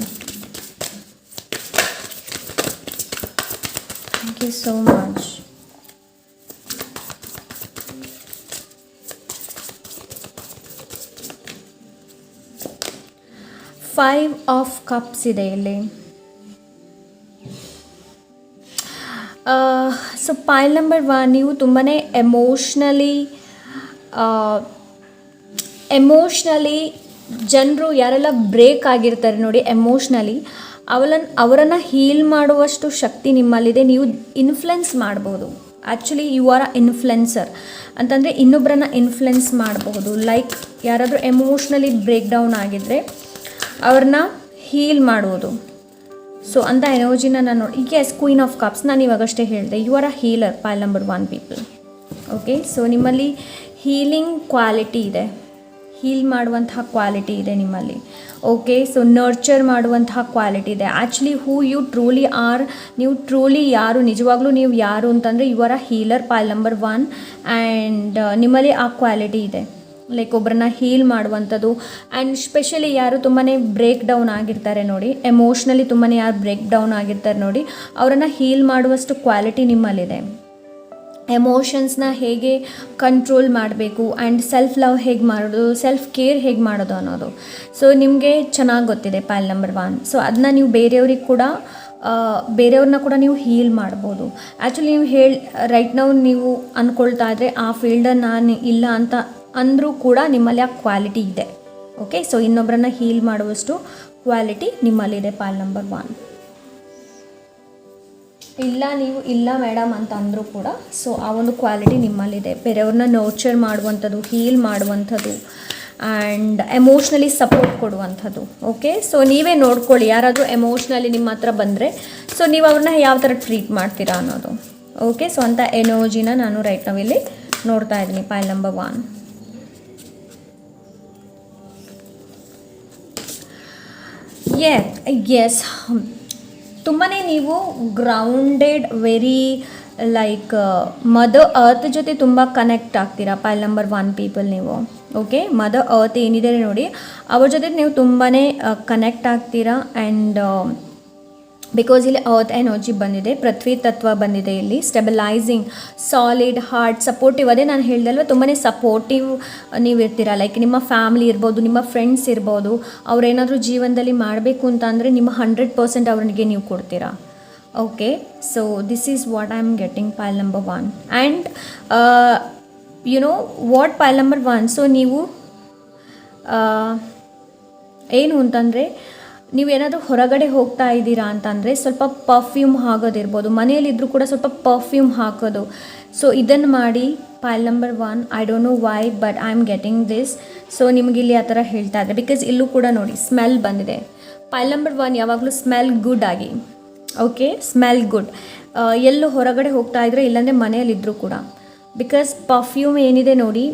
Thank you so much. Five of cups ಇದೆ ಇಲ್ಲಿ. ಸೊ ಪೈಲ್ ನಂಬರ್ 1, ನೀವು ತುಂಬಾ ಎಮೋಷ್ನಲಿ ಜನರು ಯಾರೆಲ್ಲ ಬ್ರೇಕ್ ಆಗಿರ್ತಾರೆ ನೋಡಿ ಎಮೋಷ್ನಲಿ, ಅವರನ್ನು ಹೀಲ್ ಮಾಡುವಷ್ಟು ಶಕ್ತಿ ನಿಮ್ಮಲ್ಲಿದೆ. ನೀವು ಇನ್ಫ್ಲುಯೆನ್ಸ್ ಮಾಡ್ಬೋದು. Actually you are a influencer ಅಂತಂದರೆ ಇನ್ನೊಬ್ಬರನ್ನ ಇನ್ಫ್ಲುಯೆನ್ಸ್ ಮಾಡಬಹುದು. ಲೈಕ್ ಯಾರಾದರೂ ಎಮೋಷ್ನಲಿ ಬ್ರೇಕ್ ಡೌನ್ ಆಗಿದ್ದರೆ ಅವ್ರನ್ನ ಹೀಲ್ ಮಾಡುವುದು. ಸೊ ಅಂಥ ಎನರ್ಜಿನ ನಾನು ನೋಡಿ. ಎಸ್, ಕ್ವೀನ್ ಆಫ್ ಕಪ್ಸ್ ನಾನು ಇವಾಗಷ್ಟೇ ಹೇಳಿದೆ. You are a healer, pile number 1 people. Okay, so ನಿಮ್ಮಲ್ಲಿ ಹೀಲಿಂಗ್ ಕ್ವಾಲಿಟಿ ಇದೆ, ಹೀಲ್ ಮಾಡುವಂತಹ ಕ್ವಾಲಿಟಿ ಇದೆ ನಿಮ್ಮಲ್ಲಿ. ಓಕೆ, ಸೊ ನರ್ಚರ್ ಮಾಡುವಂತಹ ಕ್ವಾಲಿಟಿ ಇದೆ. Actually who you truly are, ನೀವು ಟ್ರೂಲಿ ಯಾರು, ನಿಜವಾಗ್ಲೂ ನೀವು ಯಾರು ಅಂತಂದರೆ you are a healer, pile number 1. And ನಿಮ್ಮಲ್ಲಿ ಆ ಕ್ವಾಲಿಟಿ ಇದೆ, ಲೈಕ್ ಒಬ್ಬರನ್ನ ಹೀಲ್ ಮಾಡುವಂಥದ್ದು. ಆ್ಯಂಡ್ ಸ್ಪೆಷಲಿ ಯಾರು ತುಂಬಾ ಬ್ರೇಕ್ ಡೌನ್ ಆಗಿರ್ತಾರೆ ನೋಡಿ, ಎಮೋಷ್ನಲಿ ತುಂಬಾ ಯಾರು ಬ್ರೇಕ್ ಡೌನ್ ಆಗಿರ್ತಾರೆ ನೋಡಿ, ಅವರನ್ನು ಹೀಲ್ ಮಾಡುವಷ್ಟು ಕ್ವಾಲಿಟಿ ನಿಮ್ಮಲ್ಲಿದೆ. ಎಮೋಷನ್ಸ್ನ ಹೇಗೆ ಕಂಟ್ರೋಲ್ ಮಾಡಬೇಕು ಆ್ಯಂಡ್ ಸೆಲ್ಫ್ ಲವ್ ಹೇಗೆ ಮಾಡೋದು, ಸೆಲ್ಫ್ ಕೇರ್ ಹೇಗೆ ಮಾಡೋದು ಅನ್ನೋದು ಸೊ ನಿಮಗೆ ಚೆನ್ನಾಗಿ ಗೊತ್ತಿದೆ, ಪೈಲ್ ನಂಬರ್ 1. ಸೊ ಅದನ್ನ ನೀವು ಬೇರೆಯವ್ರನ್ನ ಕೂಡ ನೀವು ಹೀಲ್ ಮಾಡ್ಬೋದು. ಆ್ಯಕ್ಚುಲಿ ನೀವು ರೈಟ್ ನಾವು ನೀವು ಅಂದ್ಕೊಳ್ತಾ ಇದ್ರೆ ಆ ಫೀಲ್ಡನ್ನು ನಾನು ಇಲ್ಲ ಅಂತ ಅಂದರೂ ಕೂಡ ನಿಮ್ಮಲ್ಲಿ ಆ ಕ್ವಾಲಿಟಿ ಇದೆ. ಓಕೆ, ಸೊ ಇನ್ನೊಬ್ಬರನ್ನ ಹೀಲ್ ಮಾಡುವಷ್ಟು ಕ್ವಾಲಿಟಿ ನಿಮ್ಮಲ್ಲಿದೆ, ಪೈಲ್ ನಂಬರ್ 1. ಇಲ್ಲ ನೀವು ಇಲ್ಲ ಮೇಡಮ್ ಅಂತ ಅಂದರೂ ಕೂಡ ಸೊ ಆ ಒಂದು ಕ್ವಾಲಿಟಿ ನಿಮ್ಮಲ್ಲಿದೆ. ಬೇರೆಯವ್ರನ್ನ ನರ್ಚರ್ ಮಾಡುವಂಥದ್ದು, ಹೀಲ್ ಮಾಡುವಂಥದ್ದು ಆ್ಯಂಡ್ ಎಮೋಷ್ನಲಿ ಸಪೋರ್ಟ್ ಕೊಡುವಂಥದ್ದು. ಓಕೆ, ಸೊ ನೀವೇ ನೋಡ್ಕೊಳ್ಳಿ, ಯಾರಾದರೂ ಎಮೋಷ್ನಲಿ ನಿಮ್ಮ ಹತ್ರ ಬಂದರೆ ಸೊ ನೀವು ಅವ್ರನ್ನ ಯಾವ ಥರ ಟ್ರೀಟ್ ಮಾಡ್ತೀರಾ ಅನ್ನೋದು. ಓಕೆ, ಸೊ ಅಂಥ ಎನರ್ಜಿನ ನಾನು ರೈಟ್ ನಾವಿಲ್ಲಿ ನೋಡ್ತಾ ಇದ್ದೀನಿ, ಪೈಲ್ ನಂಬರ್ 1. ಎಸ್, ತುಂಬಾ ನೀವು grounded, very like mother earth ಜೊತೆ ತುಂಬ ಕನೆಕ್ಟ್ ಆಗ್ತೀರಾ, ಪೈಲ್ ನಂಬರ್ 1 ಪೀಪಲ್ ನೀವು. ಓಕೆ, ಮದರ್ ಅರ್ತ್ ಏನಿದೆ ನೋಡಿ ಅವ್ರ ಜೊತೆ ನೀವು ತುಂಬಾ ಕನೆಕ್ಟ್ ಆಗ್ತೀರಾ. ಆ್ಯಂಡ್ ಬಿಕಾಸ್ ಇಲ್ಲಿ ಅರ್ತ್ ಎನರ್ಜಿ ಬಂದಿದೆ, ಪೃಥ್ವಿ ತತ್ವ ಬಂದಿದೆ ಇಲ್ಲಿ, ಸ್ಟೆಬಿಲೈಸಿಂಗ್, ಸಾಲಿಡ್, ಹಾರ್ಟ್, ಸಪೋರ್ಟಿವ್. ಅದೇ ನಾನು ಹೇಳ್ದಲ್ವ, ತುಂಬಾ ಸಪೋರ್ಟಿವ್ ನೀವು ಇರ್ತೀರಾ. ಲೈಕ್ ನಿಮ್ಮ ಫ್ಯಾಮಿಲಿ ಇರ್ಬೋದು, ನಿಮ್ಮ ಫ್ರೆಂಡ್ಸ್ ಇರ್ಬೋದು, ಅವ್ರೇನಾದರೂ ಜೀವನದಲ್ಲಿ ಮಾಡಬೇಕು ಅಂತ ಅಂದರೆ ನಿಮ್ಮ 100% ಅವರಿಗೆ ನೀವು ಕೊಡ್ತೀರಾ. Okay, so this is what I am getting, pile number 1. And you know what, pile number 1. So ನೀವು ಏನು ಅಂತಂದರೆ ನೀವೇನಾದರೂ ಹೊರಗಡೆ ಹೋಗ್ತಾ ಇದ್ದೀರಾ ಅಂತಂದರೆ ಸ್ವಲ್ಪ ಪರ್ಫ್ಯೂಮ್ ಹಾಕೋದಿರ್ಬೋದು, ಮನೆಯಲ್ಲಿದ್ದರೂ ಕೂಡ ಸ್ವಲ್ಪ ಪರ್ಫ್ಯೂಮ್ ಹಾಕೋದು. ಸೊ ಇದನ್ನು ಮಾಡಿ, pile number 1. I don't know why but I am getting this. So ನಿಮಗಿಲ್ಲಿ ಆ ಥರ ಹೇಳ್ತಾ ಇದ್ದೆ, ಬಿಕಾಸ್ ಇಲ್ಲೂ ಕೂಡ ನೋಡಿ ಸ್ಮೆಲ್ ಬಂದಿದೆ. ಪೈಲ್ ನಂಬರ್ 1 ಯಾವಾಗಲೂ ಸ್ಮೆಲ್ ಗುಡ್ ಆಗಿ. Okay, smell good. ಎಲ್ಲೂ ಹೊರಗಡೆ ಹೋಗ್ತಾ ಇದ್ರೆ, ಇಲ್ಲಾಂದರೆ ಮನೆಯಲ್ಲಿದ್ದರೂ ಕೂಡ, ಬಿಕಾಸ್ ಪರ್ಫ್ಯೂಮ್ ಏನಿದೆ ನೋಡಿ,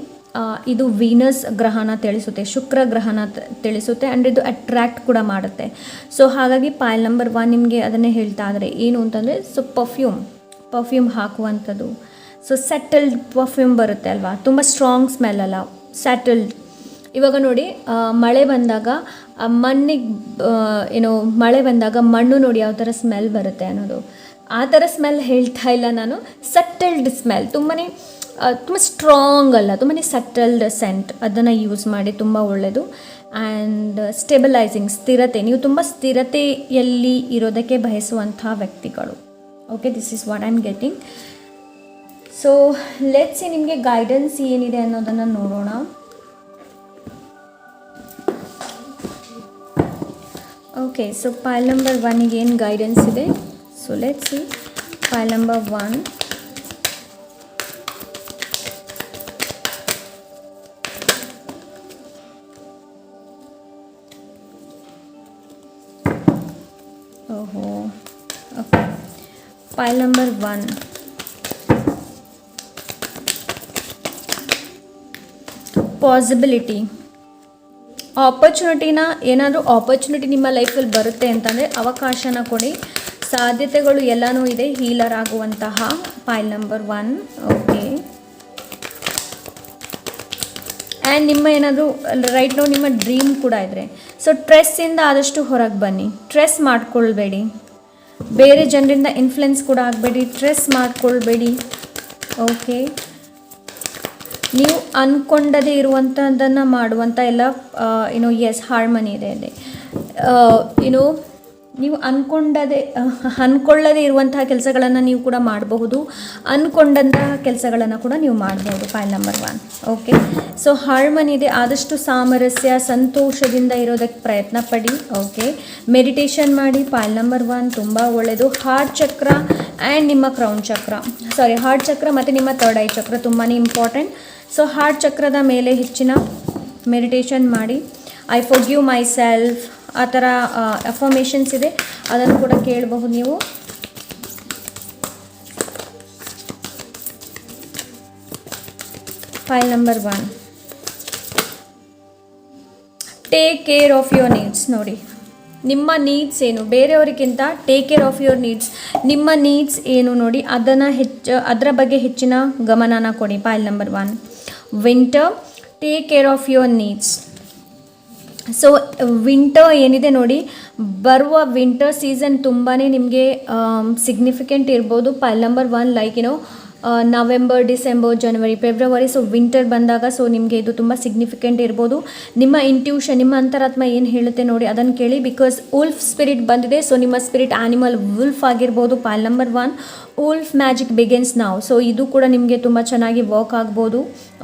ಇದು ವೀನಸ್ ಗ್ರಹನ ತಿಳಿಸುತ್ತೆ, ಶುಕ್ರ ಗ್ರಹನ ತಿಳಿಸುತ್ತೆ. ಆ್ಯಂಡ್ ಇದು ಅಟ್ರ್ಯಾಕ್ಟ್ ಕೂಡ ಮಾಡುತ್ತೆ. ಸೊ ಹಾಗಾಗಿ ಪೈಲ್ ನಂಬರ್ 1 ನಿಮಗೆ ಅದನ್ನೇ ಹೇಳ್ತಾ ಇದ್ದಾರೆ. ಏನು ಅಂತಂದರೆ ಸೊ ಪರ್ಫ್ಯೂಮ್ ಹಾಕುವಂಥದ್ದು. ಸೊ ಸೆಟಲ್ಡ್ ಪರ್ಫ್ಯೂಮ್ ಬರುತ್ತೆ ಅಲ್ವಾ, ತುಂಬ ಸ್ಟ್ರಾಂಗ್ ಸ್ಮೆಲ್ ಅಲ್ಲ, ಸೆಟಲ್ಡ್. ಇವಾಗ ನೋಡಿ ಮಳೆ ಬಂದಾಗ ಮಣ್ಣಿಗೆ ಮಳೆ ಬಂದಾಗ ಮಣ್ಣು ನೋಡಿ ಯಾವ ಥರ ಸ್ಮೆಲ್ ಬರುತ್ತೆ ಅನ್ನೋದು, ಆ ಥರ ಸ್ಮೆಲ್ ಹೇಳ್ತಾ ಇಲ್ಲ ನಾನು. ಸೆಟಲ್ಡ್ ಸ್ಮೆಲ್, ತುಂಬ ಸ್ಟ್ರಾಂಗ್ ಅಲ್ಲ, ತುಂಬಾ ಸಟಲ್ಡ್ ಸೆಂಟ್, ಅದನ್ನು ಯೂಸ್ ಮಾಡಿ, ತುಂಬ ಒಳ್ಳೆಯದು. ಆ್ಯಂಡ್ ಸ್ಟೆಬಿಲೈಸಿಂಗ್, ಸ್ಥಿರತೆ, ನೀವು ತುಂಬ ಸ್ಥಿರತೆಯಲ್ಲಿ ಇರೋದಕ್ಕೆ ಬಯಸುವಂಥ ವ್ಯಕ್ತಿಗಳು. Okay, this is what I am getting. So let's see ನಿಮಗೆ ಗೈಡೆನ್ಸ್ ಏನಿದೆ ಅನ್ನೋದನ್ನು ನೋಡೋಣ. ಓಕೆ, ಸೊ ಪೈಲ್ ನಂಬರ್ 1ಗೆ ಏನು ಗೈಡೆನ್ಸ್ ಇದೆ. So let's see pile number 1. Okay, pile number 1. Possibility, ಆಪರ್ಚುನಿಟಿನ, ಏನಾದರೂ ಆಪರ್ಚುನಿಟಿ ನಿಮ್ಮ ಲೈಫಲ್ಲಿ ಬರುತ್ತೆ ಅಂತಂದರೆ ಅವಕಾಶನ ಕೊಡಿ, ಸಾಧ್ಯತೆಗಳು ಎಲ್ಲನೂ ಇದೆ ಹೀಲರ್ ಆಗುವಂತಹ. ಪೈಲ್ ನಂಬರ್ 1. ಓಕೆ, ಆ್ಯಂಡ್ ನಿಮ್ಮ ಏನಾದರೂ ರೈಟ್ ನೋ ನಿಮ್ಮ ಡ್ರೀಮ್ ಕೂಡ ಇದ್ದರೆ, ಸೊ ಸ್ಟ್ರೆಸ್ಸಿಂದ ಆದಷ್ಟು ಹೊರಗೆ ಬನ್ನಿ. ಸ್ಟ್ರೆಸ್ ಮಾಡ್ಕೊಳ್ಬೇಡಿ, ಬೇರೆ ಜನರಿಂದ ಇನ್ಫ್ಲುಯೆನ್ಸ್ ಕೂಡ ಆಗಬೇಡಿ, ಸ್ಟ್ರೆಸ್ ಮಾಡ್ಕೊಳ್ಬೇಡಿ. ಓಕೆ, ನೀವು ಅಂದ್ಕೊಂಡದೇ ಇರುವಂಥದ್ದನ್ನು ಮಾಡುವಂಥ ಎಲ್ಲ ಎಸ್ ಹಾರ್ಮನಿ ಇದೆ ಅಲ್ಲಿ. ನೀವು ಅಂದ್ಕೊಳ್ಳದೇ ಇರುವಂತಹ ಕೆಲಸಗಳನ್ನು ನೀವು ಕೂಡ ಮಾಡಬಹುದು, ಅಂದ್ಕೊಂಡಂತಹ ಕೆಲಸಗಳನ್ನು ಕೂಡ ನೀವು ಮಾಡಬಹುದು. ಪೈಲ್ ನಂಬರ್ 1. ಓಕೆ, ಸೊ ಹಾರ್ಮನಿ ಇದೆ. ಆದಷ್ಟು ಸಾಮರಸ್ಯ ಸಂತೋಷದಿಂದ ಇರೋದಕ್ಕೆ ಪ್ರಯತ್ನ ಪಡಿ. ಓಕೆ, ಮೆಡಿಟೇಷನ್ ಮಾಡಿ. ಪೈಲ್ ನಂಬರ್ 1 ತುಂಬ ಒಳ್ಳೆಯದು. ಹಾರ್ಟ್ ಚಕ್ರ ಆ್ಯಂಡ್ ನಿಮ್ಮ ಕ್ರೌನ್ ಚಕ್ರ, ಹಾರ್ಟ್ ಚಕ್ರ ಮತ್ತು ನಿಮ್ಮ ಥರ್ಡ್ ಐ ಚಕ್ರ ತುಂಬಾ ಇಂಪಾರ್ಟೆಂಟ್. ಸೊ ಹಾರ್ಟ್ ಚಕ್ರದ ಮೇಲೆ ಹೆಚ್ಚಿನ ಮೆಡಿಟೇಷನ್ ಮಾಡಿ. ಐ ಫಾರ್ಗಿವ್ ಮೈ ಸೆಲ್ಫ್, ಆ ಥರ ಅಫರ್ಮೇಷನ್ಸ್ ಇದೆ, ಅದನ್ನು ಕೂಡ ಕೇಳಬಹುದು ನೀವು. Pile number 1. Take care of your needs. ನೋಡಿ, ನಿಮ್ಮ ನೀಡ್ಸ್ ಏನು, ಬೇರೆಯವರಿಗಿಂತ take care of your needs. ನಿಮ್ಮ ನೀಡ್ಸ್ ಏನು ನೋಡಿ, ಅದರ ಬಗ್ಗೆ ಹೆಚ್ಚಿನ ಗಮನನ ಕೊಡಿ. Pile number 1. Winter, take care of your needs. So winter ಏನಿದೆ ನೋಡಿ, ಬರುವ ವಿಂಟರ್ ಸೀಸನ್ ತುಂಬಾ ನಿಮಗೆ ಸಿಗ್ನಿಫಿಕೆಂಟ್ ಇರ್ಬೋದು. Pile number 1 like November, December, January, February. So winter ಬಂದಾಗ ಸೊ ನಿಮಗೆ ಇದು ತುಂಬ ಸಿಗ್ನಿಫಿಕೆಂಟ್ ಇರ್ಬೋದು. ನಿಮ್ಮ ಇಂಟ್ಯೂಷನ್, ನಿಮ್ಮ ಅಂತರಾತ್ಮ ಏನು ಹೇಳುತ್ತೆ ನೋಡಿ ಅದನ್ನು ಕೇಳಿ. ಬಿಕಾಸ್ ಉಲ್ಫ್ ಸ್ಪಿರಿಟ್ ಬಂದಿದೆ. ಸೊ ನಿಮ್ಮ ಸ್ಪಿರಿಟ್ ಆ್ಯನಿಮಲ್ ಉಲ್ಫ್ ಆಗಿರ್ಬೋದು. ಪೈಲ್ ನಂಬರ್ 1. ಉಲ್ಫ್ ಮ್ಯಾಜಿಕ್ ಬಿಗಿನ್ಸ್ ನಾವು. ಸೊ ಇದು ಕೂಡ ನಿಮಗೆ ತುಂಬ ಚೆನ್ನಾಗಿ ವರ್ಕ್ ಆಗ್ಬೋದು.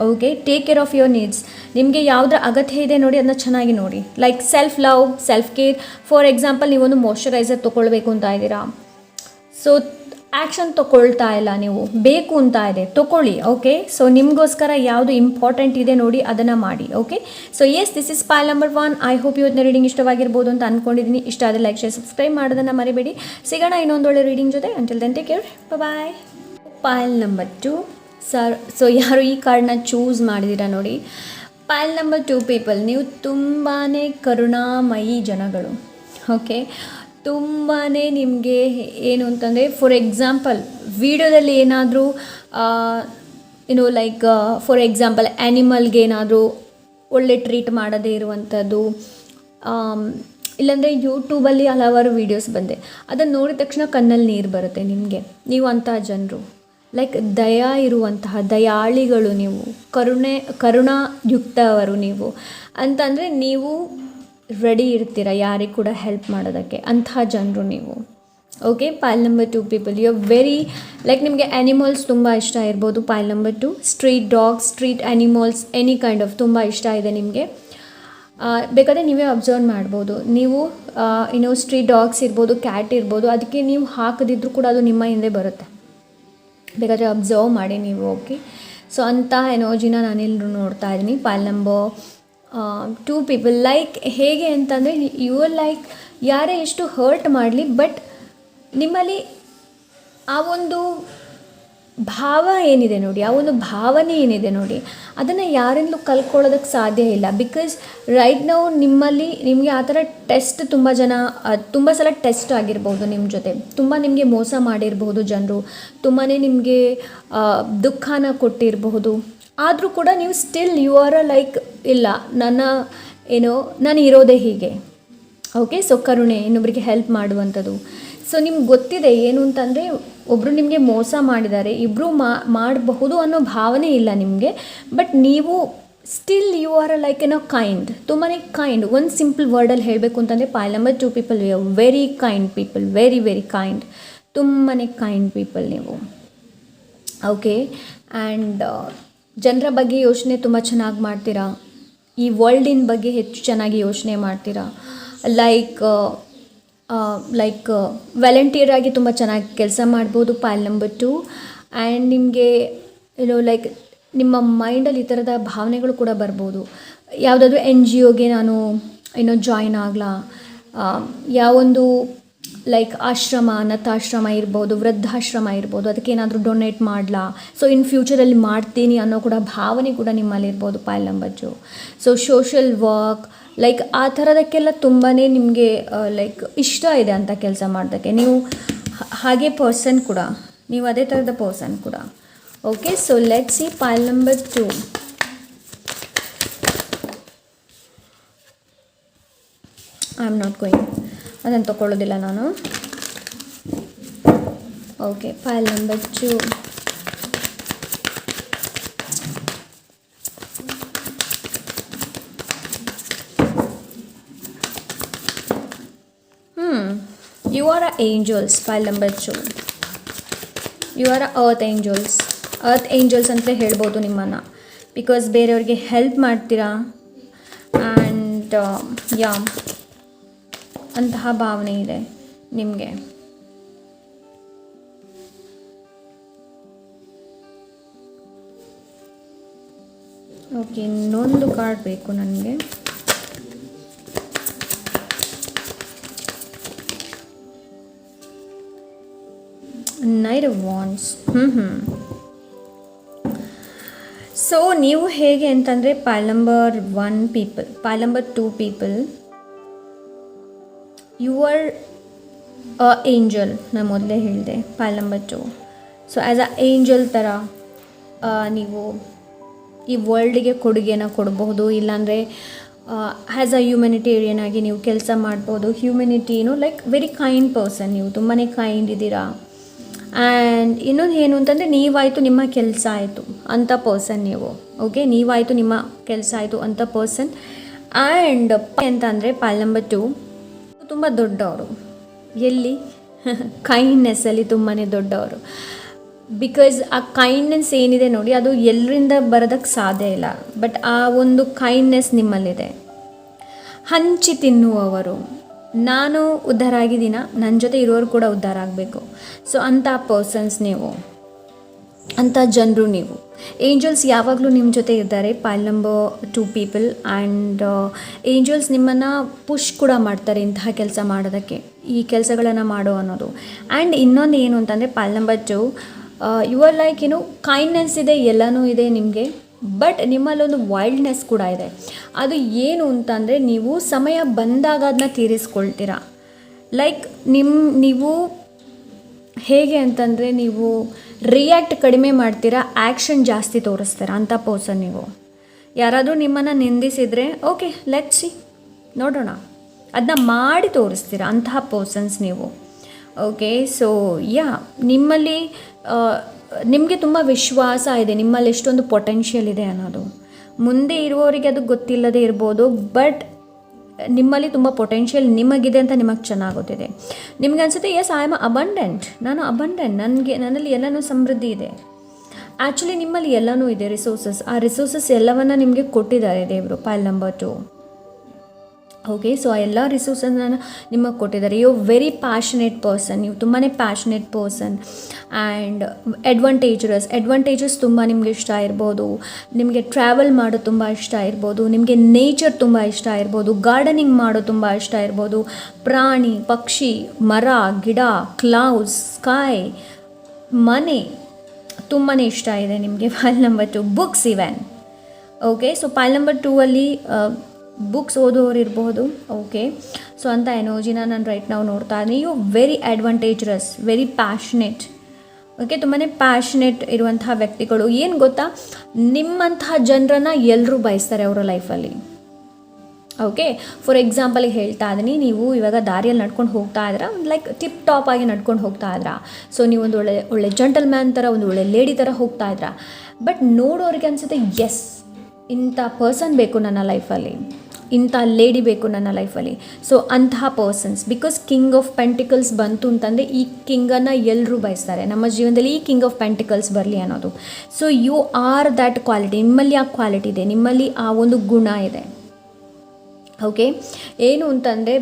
Okay, take care of your needs. ನಿಮಗೆ ಯಾವುದರ ಅಗತ್ಯ ಇದೆ ನೋಡಿ ಅದನ್ನ ಚೆನ್ನಾಗಿ ನೋಡಿ. Like self love, self care. For example, ನೀವೊಂದು ಮಾಯ್ಶ್ಚರೈಸರ್ ತೊಗೊಳ್ಬೇಕು ಅಂತ ಇದ್ದೀರಾ, ಸೊ ಆ್ಯಕ್ಷನ್ ತೊಗೊಳ್ತಾ ಇಲ್ಲ, ನೀವು ಬೇಕು ಅಂತ ಇದೆ, ತೊಗೊಳ್ಳಿ. ಓಕೆ, ಸೊ ನಿಮಗೋಸ್ಕರ ಯಾವುದು ಇಂಪಾರ್ಟೆಂಟ್ ಇದೆ ನೋಡಿ ಅದನ್ನು ಮಾಡಿ. Okay, so yes, this is pile number 1. I hope ಇವತ್ತಿನ ರೀಡಿಂಗ್ ಇಷ್ಟವಾಗಿರ್ಬೋದು ಅಂತ ಅಂದ್ಕೊಂಡಿದ್ದೀನಿ. ಇಷ್ಟ ಆದರೆ ಲೈಕ್, ಶೇರ್, ಸಬ್ಸ್ಕ್ರೈಬ್ ಮಾಡೋದನ್ನು ಮರಿಬೇಡಿ. ಸಿಗೋಣ ಇನ್ನೊಂದೊಳ್ಳೆ ರೀಡಿಂಗ್ ಜೊತೆ. Until then take care, bye. Pile number 2 sir. So ಯಾರು ಈ ಕಾರ್ಡ್ನ ಚೂಸ್ ಮಾಡಿದ್ದೀರಾ ನೋಡಿ, ಪೈಲ್ ನಂಬರ್ 2 ಪೀಪಲ್, ನೀವು ತುಂಬಾ ಕರುಣಾಮಯಿ ಜನಗಳು. ಓಕೆ, ತುಂಬಾ ನಿಮಗೆ ಏನು ಅಂತಂದರೆ, ಫಾರ್ ಎಕ್ಸಾಂಪಲ್ ವಿಡಿಯೋದಲ್ಲಿ ಏನಾದರೂ ಲೈಕ್ ಫಾರ್ ಎಕ್ಸಾಂಪಲ್ ಆ್ಯನಿಮಲ್ಗೆ ಏನಾದರೂ ಒಳ್ಳೆ ಟ್ರೀಟ್ ಮಾಡದೇ ಇರುವಂಥದ್ದು, ಇಲ್ಲಾಂದರೆ ಯೂಟ್ಯೂಬಲ್ಲಿ ಹಲವಾರು ವೀಡಿಯೋಸ್ ಬಂದೆ, ಅದನ್ನು ನೋಡಿದ ತಕ್ಷಣ ಕಣ್ಣಲ್ಲಿ ನೀರು ಬರುತ್ತೆ ನಿಮಗೆ. ನೀವು ಅಂತಹ ಜನರು, ಲೈಕ್ ದಯಾ ಇರುವಂತಹ ದಯಾಳಿಗಳು ನೀವು, ಕರುಣಾಯುಕ್ತವರು ನೀವು ಅಂತಂದರೆ ನೀವು ರೆಡಿ ಇರ್ತೀರ ಯಾರಿಗೆ ಕೂಡ ಹೆಲ್ಪ್ ಮಾಡೋದಕ್ಕೆ, ಅಂತಹ ಜನರು ನೀವು. Okay, pile number 2 people, you are very like ನಿಮಗೆ ಆ್ಯನಿಮಲ್ಸ್ ತುಂಬ ಇಷ್ಟ ಇರ್ಬೋದು. Pile number 2 street dogs, street animals, any kind of ತುಂಬ ಇಷ್ಟ ಇದೆ ನಿಮಗೆ. ಬೇಕಾದರೆ ನೀವೇ ಅಬ್ಸರ್ವ್ ಮಾಡ್ಬೋದು. ನೀವು ಸ್ಟ್ರೀಟ್ ಡಾಗ್ಸ್ ಇರ್ಬೋದು, ಕ್ಯಾಟ್ ಇರ್ಬೋದು, ಅದಕ್ಕೆ ನೀವು ಹಾಕದಿದ್ರೂ ಕೂಡ ಅದು ನಿಮ್ಮ ಹಿಂದೆ ಬರುತ್ತೆ. ಬೇಕಾದರೆ ಅಬ್ಸರ್ವ್ ಮಾಡಿ ನೀವು. ಓಕೆ, ಸೊ ಅಂತಹ ಎನರ್ಜಿನ ನಾನೆಲ್ಲರೂ ನೋಡ್ತಾ ಇದ್ದೀನಿ. ಪೈಲ್ ನಂಬರ್ 2 ಪೀಪಲ್, ಲೈಕ್ ಹೇಗೆ ಅಂತಂದರೆ, ಯು ಆರ್ ಲೈಕ್ ಯಾರೇ ಎಷ್ಟು ಹರ್ಟ್ ಮಾಡಲಿ, ಬಟ್ ನಿಮ್ಮಲ್ಲಿ ಆ ಒಂದು ಭಾವ ಏನಿದೆ ನೋಡಿ, ಆ ಒಂದು ಭಾವನೆ ಏನಿದೆ ನೋಡಿ, ಅದನ್ನು ಯಾರಿಂದಲೂ ಕಲ್ಕೊಳ್ಳೋದಕ್ಕೆ ಸಾಧ್ಯ ಇಲ್ಲ. ಬಿಕಾಸ್ ರೈಟ್ ನಾವು ನಿಮಗೆ ಆ ಥರ ಟೆಸ್ಟ್ ತುಂಬ ಸಲ ಟೆಸ್ಟ್ ಆಗಿರ್ಬೋದು ನಿಮ್ಮ ಜೊತೆ, ತುಂಬ ನಿಮಗೆ ಮೋಸ ಮಾಡಿರಬಹುದು ಜನರು, ತುಂಬಾ ನಿಮಗೆ ದುಃಖನ ಕೊಟ್ಟಿರಬಹುದು. ಆದರೂ ಕೂಡ ನೀವು ಸ್ಟಿಲ್ ಯು ಆರ್ ಲೈಕ್ ಇಲ್ಲ, ನಾನು ಇರೋದೇ ಹೀಗೆ. ಓಕೆ, ಸೊ ಕರುಣೆ, ಇನ್ನೊಬ್ಬರಿಗೆ ಹೆಲ್ಪ್ ಮಾಡುವಂಥದ್ದು. ಸೊ ನಿಮ್ಗೆ ಗೊತ್ತಿದೆ ಏನು ಅಂತಂದರೆ, ಒಬ್ಬರು ನಿಮಗೆ ಮೋಸ ಮಾಡಿದ್ದಾರೆ, ಇಬ್ಬರು ಮಾಡಬಹುದು ಅನ್ನೋ ಭಾವನೆ ಇಲ್ಲ ನಿಮಗೆ, ಬಟ್ ನೀವು still you are like kind, ತುಂಬಾ ಕೈಂಡ್. ಒಂದು ಸಿಂಪಲ್ ವರ್ಡಲ್ಲಿ ಹೇಳಬೇಕು ಅಂತಂದರೆ, pile number 2 people, you are very kind people, very very kind, ತುಂಬಾ ಕೈಂಡ್ ಪೀಪಲ್ ನೀವು. ಓಕೆ, ಆ್ಯಂಡ್ ಜನರ ಬಗ್ಗೆ ಯೋಚನೆ ತುಂಬ ಚೆನ್ನಾಗಿ ಮಾಡ್ತೀರಾ, ಈ ವರ್ಲ್ಡಿನ ಬಗ್ಗೆ ಹೆಚ್ಚು ಚೆನ್ನಾಗಿ ಯೋಚನೆ ಮಾಡ್ತೀರಾ. ಲೈಕ್ ವಾಲಂಟಿಯರ್ ಆಗಿ ತುಂಬ ಚೆನ್ನಾಗಿ ಕೆಲಸ ಮಾಡ್ಬೋದು. ಪೈಲ್ ನಂಬರ್ 2. ಆ್ಯಂಡ್ ನಿಮಗೆ ಲೈಕ್ ನಿಮ್ಮ ಮೈಂಡಲ್ಲಿ ಈ ಥರದ ಭಾವನೆಗಳು ಕೂಡ ಬರ್ಬೋದು. ಯಾವುದಾದ್ರೂ NGOಗೆ ನಾನು ಜಾಯ್ನ್ ಆಗಲಾ, ಯಾವೊಂದು ಲೈಕ್ ಆಶ್ರಮ, ಅನಾಥಾಶ್ರಮ ಇರ್ಬೋದು, ವೃದ್ಧಾಶ್ರಮ ಇರ್ಬೋದು, ಅದಕ್ಕೇನಾದರೂ ಡೊನೇಟ್ ಮಾಡಲಾ, ಸೊ ಇನ್ ಫ್ಯೂಚರಲ್ಲಿ ಮಾಡ್ತೀನಿ ಅನ್ನೋ ಕೂಡ ಭಾವನೆ ಕೂಡ ನಿಮ್ಮಲ್ಲಿರ್ಬೋದು. Pile number 2. So social work, like ಆ ಥರದಕ್ಕೆಲ್ಲ ತುಂಬಾ ನಿಮಗೆ ಲೈಕ್ ಇಷ್ಟ ಇದೆ ಅಂತ ಕೆಲಸ ಮಾಡೋದಕ್ಕೆ. ನೀವು ಹಾಗೆ ಪರ್ಸನ್ ಕೂಡ, ನೀವು ಅದೇ ಥರದ ಪರ್ಸನ್ ಕೂಡ. Okay, so let's see pile number 2. I am not going, ಅದನ್ನು ತೊಗೊಳ್ಳೋದಿಲ್ಲ ನಾನು. Okay, pile number 2. You are angels, pile number 2. You are earth angels. Earth angels ಅಂತ ಹೇಳ್ಬೋದು ನಿಮ್ಮನ್ನು, ಬಿಕಾಸ್ ಬೇರೆಯವ್ರಿಗೆ ಹೆಲ್ಪ್ ಮಾಡ್ತೀರಾ ಆ್ಯಂಡ್ ಯಾ ಅಂತಹ ಭಾವನೆ ಇದೆ ನಿಮಗೆ. ಓಕೆ, ಇನ್ನೊಂದು ಕಾರ್ಡ್ ಬೇಕು ನನಗೆ. Knight of wands. ಸೊ ನೀವು ಹೇಗೆ ಅಂತಂದರೆ pile number 1 people, pile number 2 people, you are angel. ನಾನು ಮೊದಲೇ ಹೇಳಿದೆ pile number 2. So as a angel ಥರ ನೀವು ಈ ವರ್ಲ್ಡಿಗೆ ಕೊಡುಗೆನ ಕೊಡಬಹುದು, ಇಲ್ಲಾಂದರೆ ಆ್ಯಸ್ ಅ ಹ್ಯೂಮನಿಟೇರಿಯನ್ ಆಗಿ ನೀವು ಕೆಲಸ ಮಾಡ್ಬೋದು. ಹ್ಯೂಮನಿಟಿನೂ ಲೈಕ್ ವೆರಿ ಕೈಂಡ್ ಪರ್ಸನ್, ನೀವು ತುಂಬಾ ಕೈಂಡ್ ಇದ್ದೀರಾ. ಆ್ಯಂಡ್ ಇನ್ನೊಂದು ಏನು ಅಂತಂದರೆ ನೀವಾಯಿತು ನಿಮ್ಮ ಕೆಲಸ ಆಯಿತು ಅಂಥ ಪರ್ಸನ್ ನೀವು. ಓಕೆ, ನೀವಾಯಿತು ನಿಮ್ಮ ಕೆಲಸ ಆಯಿತು ಅಂಥ ಪರ್ಸನ್. ಆ್ಯಂಡ್ ಅಂತ ಅಂದರೆ ಪೈಲ್ ನಂಬರ್ 2 ತುಂಬ ದೊಡ್ಡವರು. ಎಲ್ಲಿ? ಕೈಂಡ್ನೆಸ್ಸಲ್ಲಿ ತುಂಬಾ ದೊಡ್ಡವರು. ಬಿಕಾಸ್ ಆ ಕೈಂಡ್ನೆಸ್ ಏನಿದೆ ನೋಡಿ, ಅದು ಎಲ್ಲರಿಂದ ಬರೋದಕ್ಕೆ ಸಾಧ್ಯ ಇಲ್ಲ. ಬಟ್ ಆ ಒಂದು ಕೈಂಡ್ನೆಸ್ ನಿಮ್ಮಲ್ಲಿದೆ. ಹಂಚಿ ತಿನ್ನುವವರು. ನಾನು ಉದ್ಧಾರ ಆಗಿದ್ದೀನ, ನನ್ನ ಜೊತೆ ಇರೋರು ಕೂಡ ಉದ್ಧಾರ ಆಗಬೇಕು. ಸೊ ಅಂಥ ಪರ್ಸನ್ಸ್ ನೀವು, ಅಂಥ ಜನರು ನೀವು. ಏಂಜಲ್ಸ್ ಯಾವಾಗಲೂ ನಿಮ್ಮ ಜೊತೆ ಇದ್ದಾರೆ, ಪೈಲ್ ನಂಬರ್ 2 ಪೀಪಲ್. ಆ್ಯಂಡ್ ಏಂಜಲ್ಸ್ ನಿಮ್ಮನ್ನು ಪುಷ್ ಕೂಡ ಮಾಡ್ತಾರೆ ಇಂತಹ ಕೆಲಸ ಮಾಡೋದಕ್ಕೆ, ಈ ಕೆಲಸಗಳನ್ನು ಮಾಡೋ ಅನ್ನೋದು. ಆ್ಯಂಡ್ ಇನ್ನೊಂದು ಏನು ಅಂತಂದರೆ pile number 2, you are like kindness ಇದೆ, ಎಲ್ಲನೂ ಇದೆ ನಿಮಗೆ. ಬಟ್ ನಿಮ್ಮಲ್ಲೊಂದು ವೈಲ್ಡ್ನೆಸ್ ಕೂಡ ಇದೆ. ಅದು ಏನು ಅಂತಂದರೆ ನೀವು ಸಮಯ ಬಂದಾಗ ಅದನ್ನ ತೀರಿಸ್ಕೊಳ್ತೀರಾ. ಲೈಕ್ ನೀವು ಹೇಗೆ ಅಂತಂದರೆ ನೀವು ರಿಯಾಕ್ಟ್ ಕಡಿಮೆ ಮಾಡ್ತೀರಾ, ಆ್ಯಕ್ಷನ್ ಜಾಸ್ತಿ ತೋರಿಸ್ತೀರಾ ಅಂಥ ಪರ್ಸನ್ ನೀವು. ಯಾರಾದರೂ ನಿಮ್ಮನ್ನು ನಿಂದಿಸಿದರೆ ಓಕೆ ಲೆಟ್ಸ್ ಸಿ, ನೋಡೋಣ, ಅದನ್ನ ಮಾಡಿ ತೋರಿಸ್ತೀರಾ ಅಂತಹ ಪರ್ಸನ್ಸ್ ನೀವು. ಓಕೆ, ಸೊ ಯಾ ನಿಮ್ಮಲ್ಲಿ ನಿಮಗೆ ತುಂಬ ವಿಶ್ವಾಸ ಇದೆ, ನಿಮ್ಮಲ್ಲಿ ಎಷ್ಟೊಂದು ಪೊಟೆನ್ಷಿಯಲ್ ಇದೆ ಅನ್ನೋದು. ಮುಂದೆ ಇರುವವರಿಗೆ ಅದು ಗೊತ್ತಿಲ್ಲದೆ ಇರ್ಬೋದು, ಬಟ್ ನಿಮ್ಮಲ್ಲಿ ತುಂಬ ಪೊಟೆನ್ಷಿಯಲ್ ನಿಮಗಿದೆ ಅಂತ ನಿಮಗೆ ಚೆನ್ನಾಗಿ ಗೊತ್ತಿದೆ. ನಿಮ್ಗೆ ಅನಿಸುತ್ತೆ ಎಸ್ ಐ ಆಮ್ ಅಬಂಡೆಂಟ್, ನಾನು ಅಬಂಡೆಂಟ್, ನನ್ನಲ್ಲಿ ಎಲ್ಲನೂ ಸಮೃದ್ಧಿ ಇದೆ. ಆ್ಯಕ್ಚುಲಿ ನಿಮ್ಮಲ್ಲಿ ಎಲ್ಲನೂ ಇದೆ, ರಿಸೋರ್ಸಸ್. ಆ ರಿಸೋರ್ಸಸ್ ಎಲ್ಲವನ್ನು ನಿಮಗೆ ಕೊಟ್ಟಿದ್ದಾರೆ ದೇವರು, ಪೈಲ್ ನಂಬರ್ 2. ಓಕೆ, ಸೊ ಆ ಎಲ್ಲ ರಿಸೋರ್ಸನ್ನು ನಿಮಗೆ ಕೊಟ್ಟಿದ್ದಾರೆ. ಯು ವೆರಿ ಪ್ಯಾಷನೇಟ್ ಪರ್ಸನ್, ನೀವು ತುಂಬಾ ಪ್ಯಾಷನೇಟ್ ಪರ್ಸನ್. ಆ್ಯಂಡ್ ಅಡ್ವಾಂಟೇಜಸ್ ತುಂಬ ನಿಮಗೆ ಇಷ್ಟ ಇರ್ಬೋದು. ನಿಮಗೆ ಟ್ರಾವೆಲ್ ಮಾಡೋದು ತುಂಬ ಇಷ್ಟ ಇರ್ಬೋದು, ನಿಮಗೆ ನೇಚರ್ ತುಂಬ ಇಷ್ಟ ಇರ್ಬೋದು, ಗಾರ್ಡನಿಂಗ್ ಮಾಡೋದು ತುಂಬ ಇಷ್ಟ ಇರ್ಬೋದು, ಪ್ರಾಣಿ ಪಕ್ಷಿ, ಮರ ಗಿಡ, ಕ್ಲೌಡ್ಸ್, ಸ್ಕೈ, ಮನೆ ತುಂಬಾ ಇಷ್ಟ ಇದೆ ನಿಮಗೆ. ಪೈಲ್ ನಂಬರ್ 2 ಬುಕ್ಸ್ ಇವನ್. ಓಕೆ, ಸೊ ಪೈಲ್ ನಂಬರ್ 2 ಅಲ್ಲಿ ಬುಕ್ಸ್ ಓದೋರು ಇರ್ಬೋದು. ಓಕೆ, ಸೊ ಅಂಥ ಎನರ್ಜಿನ ನಾನು ರೈಟ್ ನಾವು ನೋಡ್ತಾ ಇದ್ದೀನಿ. You very advantages, very passionate. Okay, ತುಂಬಾ ಪ್ಯಾಷನೇಟ್ ಇರುವಂತಹ ವ್ಯಕ್ತಿಗಳು. ಏನು ಗೊತ್ತಾ, ನಿಮ್ಮಂತಹ ಜನರನ್ನು ಎಲ್ಲರೂ ಬಯಸ್ತಾರೆ ಅವರ ಲೈಫಲ್ಲಿ. ಓಕೆ, ಫಾರ್ ಎಕ್ಸಾಂಪಲಿಗೆ ಹೇಳ್ತಾ ಇದ್ದೀನಿ, ನೀವು ಇವಾಗ ದಾರಿಯಲ್ಲಿ ನಡ್ಕೊಂಡು ಹೋಗ್ತಾ ಇದ್ದೀರಾ, ಲೈಕ್ ಟಿಪ್ ಟಾಪ್ ಆಗಿ ನಡ್ಕೊಂಡು ಹೋಗ್ತಾ ಇದ್ದೀರಾ. ಸೊ ನೀವು ಒಂದು ಒಳ್ಳೆ ಜೆಂಟಲ್ಮ್ಯಾನ್ ಥರ, ಒಂದು ಒಳ್ಳೆ ಲೇಡಿ ಥರ ಹೋಗ್ತಾ ಇದ್ದೀರಾ. ಬಟ್ ನೋಡೋರಿಗೆ ಅನಿಸುತ್ತೆ ಎಸ್ ಇಂಥ ಪರ್ಸನ್ ಬೇಕು ನನ್ನ ಲೈಫಲ್ಲಿ, ಇಂಥ ಲೇಡಿ ಬೇಕು ನನ್ನ ಲೈಫಲ್ಲಿ. ಸೊ ಅಂತಹ persons, because king of pentacles ಬಂತು ಅಂತಂದರೆ ಈ ಕಿಂಗನ್ನು ಎಲ್ಲರೂ ಬಯಸ್ತಾರೆ, ನಮ್ಮ ಜೀವನದಲ್ಲಿ ಈ ಕಿಂಗ್ ಆಫ್ ಪೆಂಟಿಕಲ್ಸ್ ಬರಲಿ ಅನ್ನೋದು. So you are that quality, ನಿಮ್ಮಲ್ಲಿ ಆ ಕ್ವಾಲಿಟಿ ಇದೆ, ನಿಮ್ಮಲ್ಲಿ ಆ ಒಂದು ಗುಣ ಇದೆ. ಓಕೆ, ಏನು ಅಂತಂದರೆ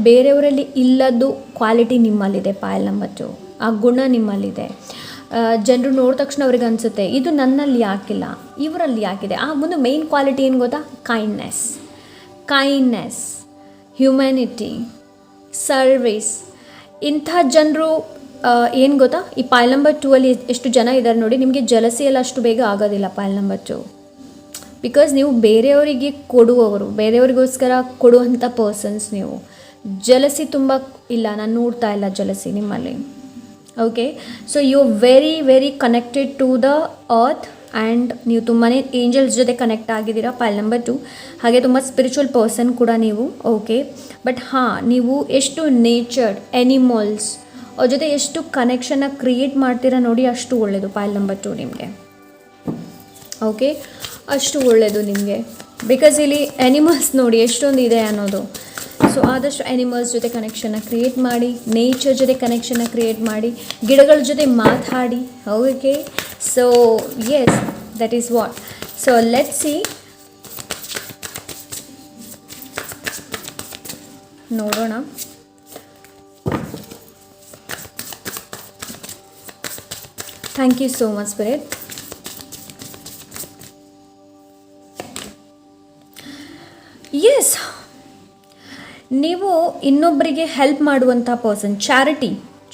ಬೇರೆಯವರಲ್ಲಿ ಇಲ್ಲದ್ದು ಕ್ವಾಲಿಟಿ ನಿಮ್ಮಲ್ಲಿದೆ ಪೈಲ್ ನಂಬರ್ 2. ಆ ಗುಣ ನಿಮ್ಮಲ್ಲಿದೆ. ಜನರು ನೋಡಿದ ತಕ್ಷಣ ಅವ್ರಿಗೆ ಅನಿಸುತ್ತೆ ಇದು ನನ್ನಲ್ಲಿ ಯಾಕಿಲ್ಲ, ಇವರಲ್ಲಿ ಯಾಕಿದೆ. ಆ ಒಂದು ಮೇನ್ ಕ್ವಾಲಿಟಿ ಏನು ಗೊತ್ತಾ, ಕೈಂಡ್ನೆಸ್, ಹ್ಯುಮ್ಯಾನಿಟಿ, ಸರ್ವಿಸ್. ಇಂಥ ಜನರು ಏನು ಗೊತ್ತಾ, ಈ ಪೈಲ್ ನಂಬರ್ 2 ಅಲ್ಲಿ ಎಷ್ಟು ಜನ ಇದ್ದಾರೆ ನೋಡಿ. ನಿಮಗೆ ಜಲಸಿ ಎಲ್ಲ ಅಷ್ಟು ಬೇಗ ಆಗೋದಿಲ್ಲ ಪೈಲ್ ನಂಬರ್ 2, ಬಿಕಾಸ್ ನೀವು ಬೇರೆಯವರಿಗೆ ಕೊಡುವವರು, ಬೇರೆಯವರಿಗೋಸ್ಕರ ಕೊಡುವಂಥ ಪರ್ಸನ್ಸ್ ನೀವು. ಜಲಸಿ ತುಂಬ ಇಲ್ಲ, ನಾನು ನೋಡ್ತಾ ಇಲ್ಲ ಜಲಸಿ ನಿಮ್ಮಲ್ಲಿ. Okay, so you very very connected to the earth and ನೀವು ತುಂಬಾ ಏಂಜಲ್ಸ್ ಜೊತೆ ಕನೆಕ್ಟ್ ಆಗಿದ್ದೀರಾ ಪೈಲ್ ನಂಬರ್ 2. ಹಾಗೆ ತುಂಬ ಸ್ಪಿರಿಚುವಲ್ ಪರ್ಸನ್ ಕೂಡ ನೀವು. ಓಕೆ, ಬಟ್ ಹಾಂ, ನೀವು ಎಷ್ಟು ನೇಚರ್, ಎನಿಮಲ್ಸ್ ಅವ್ರ ಜೊತೆ ಎಷ್ಟು ಕನೆಕ್ಷನ್ನ ಕ್ರಿಯೇಟ್ ಮಾಡ್ತೀರಾ ನೋಡಿ, ಅಷ್ಟು ಒಳ್ಳೆಯದು ಪೈಲ್ ನಂಬರ್ 2 ನಿಮಗೆ. ಓಕೆ, ಅಷ್ಟು ಒಳ್ಳೆಯದು ನಿಮಗೆ. ಬಿಕಾಸ್ ಇಲ್ಲಿ ಎನಿಮಲ್ಸ್ ನೋಡಿ ಎಷ್ಟೊಂದು ಇದೆ ಅನ್ನೋದು. ಸೊ ಆದಷ್ಟು ಎನಿಮಲ್ಸ್ ಜೊತೆ ಕನೆಕ್ಷನ್ನ ಕ್ರಿಯೇಟ್ ಮಾಡಿ, ನೇಚರ್ ಜೊತೆ ಕನೆಕ್ಷನ್ನ ಕ್ರಿಯೇಟ್ ಮಾಡಿ, ಗಿಡಗಳ ಜೊತೆ ಮಾತಾಡಿ. Okay, so yes, that is what. So let see, ನೋಡೋಣ. Thank you so much spirit. Yes, ನೀವು ಇನ್ನೊಬ್ಬರಿಗೆ ಹೆಲ್ಪ್ ಮಾಡುವಂಥ ಪರ್ಸನ್,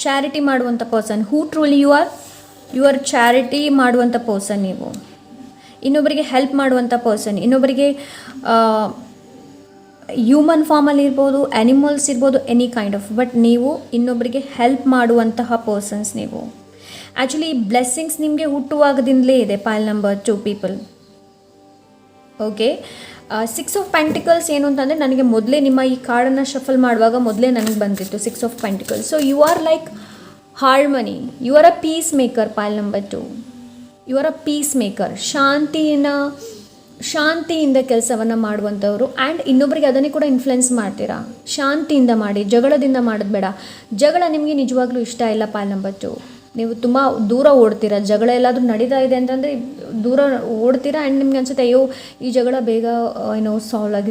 ಚಾರಿಟಿ ಮಾಡುವಂಥ person. Who truly you are charity ಮಾಡುವಂಥ ಪರ್ಸನ್. ನೀವು ಇನ್ನೊಬ್ಬರಿಗೆ ಹೆಲ್ಪ್ ಮಾಡುವಂಥ ಪರ್ಸನ್. ಇನ್ನೊಬ್ಬರಿಗೆ ಹ್ಯೂಮನ್ ಫಾರ್ಮಲ್ಲಿ ಇರ್ಬೋದು, ಆ್ಯನಿಮಲ್ಸ್ ಇರ್ಬೋದು, ಎನಿ ಕೈಂಡ್ ಆಫ್, ಬಟ್ ನೀವು ಇನ್ನೊಬ್ಬರಿಗೆ ಹೆಲ್ಪ್ ಮಾಡುವಂತಹ ಪರ್ಸನ್ಸ್ ನೀವು. ಆ್ಯಕ್ಚುಲಿ ಬ್ಲೆಸ್ಸಿಂಗ್ಸ್ ನಿಮಗೆ ಹುಟ್ಟುವಾಗದಿಂದಲೇ ಇದೆ pile number 2 people. Okay, 6 of pentacles ಏನು ಅಂತಂದರೆ, ನನಗೆ ಮೊದಲೇ ನಿಮ್ಮ ಈ ಕಾರ್ಡನ್ನು ಶಫಲ್ ಮಾಡುವಾಗ ಮೊದಲೇ ನನಗೆ ಬಂದಿತ್ತು 6 of pentacles. So you are like harmony, you are a peace maker pile number 2. You are a peace maker, ಶಾಂತಿಯಿಂದ ಕೆಲಸವನ್ನು ಮಾಡುವಂಥವ್ರು. ಆ್ಯಂಡ್ ಇನ್ನೊಬ್ಬರಿಗೆ ಅದನ್ನೇ ಕೂಡ ಇನ್ಫ್ಲುಯೆನ್ಸ್ ಮಾಡ್ತೀರಾ. ಶಾಂತಿಯಿಂದ ಮಾಡಿ, ಜಗಳದಿಂದ ಮಾಡೋದು ಬೇಡ. ಜಗಳ ನಿಮಗೆ ನಿಜವಾಗ್ಲೂ ಇಷ್ಟ ಇಲ್ಲ ಪೈಲ್ ನಂಬರ್ 2. ನೀವು ತುಂಬ ದೂರ ಓಡ್ತೀರಾ. ಜಗಳ ಎಲ್ಲಾದರೂ ನಡೀತಾ ಇದೆ ಅಂತಂದರೆ ದೂರ ಓಡ್ತೀರಾ. ಆ್ಯಂಡ್ ನಿಮ್ಗೆ ಅನ್ಸುತ್ತೆ, ಅಯ್ಯೋ ಈ ಜಗಳ ಬೇಗ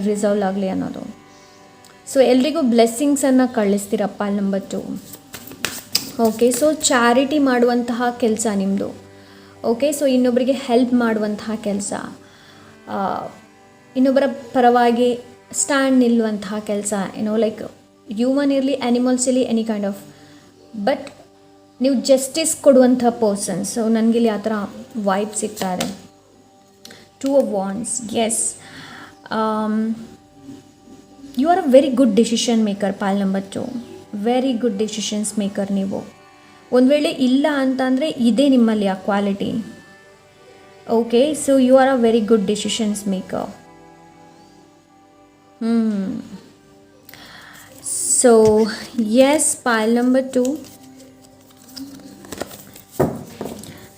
ರಿಸಾಲ್ವ್ ಆಗಲಿ ಅನ್ನೋದು. ಸೊ ಎಲ್ರಿಗೂ ಬ್ಲೆಸ್ಸಿಂಗ್ಸನ್ನು ಕಳಿಸ್ತೀರ pile number 2. Okay, so charity ಮಾಡುವಂತಹ ಕೆಲಸ ನಿಮ್ಮದು. ಓಕೆ, ಸೊ ಇನ್ನೊಬ್ಬರಿಗೆ ಹೆಲ್ಪ್ ಮಾಡುವಂತಹ ಕೆಲಸ, ಇನ್ನೊಬ್ಬರ ಪರವಾಗಿ ಸ್ಟ್ಯಾಂಡ್ ನಿಲ್ಲುವಂತಹ ಕೆಲಸ. ಲೈಕ್ ಹ್ಯೂಮನ್ ಇರಲಿ, ಆ್ಯನಿಮಲ್ಸ್ ಇರಲಿ, ಎನಿ ಕೈಂಡ್ ಆಫ್, ಬಟ್ ನೀವು ಜಸ್ಟಿಸ್ ಕೊಡುವಂಥ ಪರ್ಸನ್ಸ್. ಸೊ ನನಗಿಲ್ಲಿ ಆ ಥರ ವೈಬ್ ಸಿಗ್ತಾ ಇದೆ. 2 of wands, yes, you are a very good decision maker pile number 2. Very good decisions maker ನೀವು. ಒಂದು ವೇಳೆ ಇಲ್ಲ ಅಂತಂದರೆ ಇದೇ ನಿಮ್ಮಲ್ಲಿ ಆ quality. Okay, so you are a very good decisions maker. So yes, pile number 2.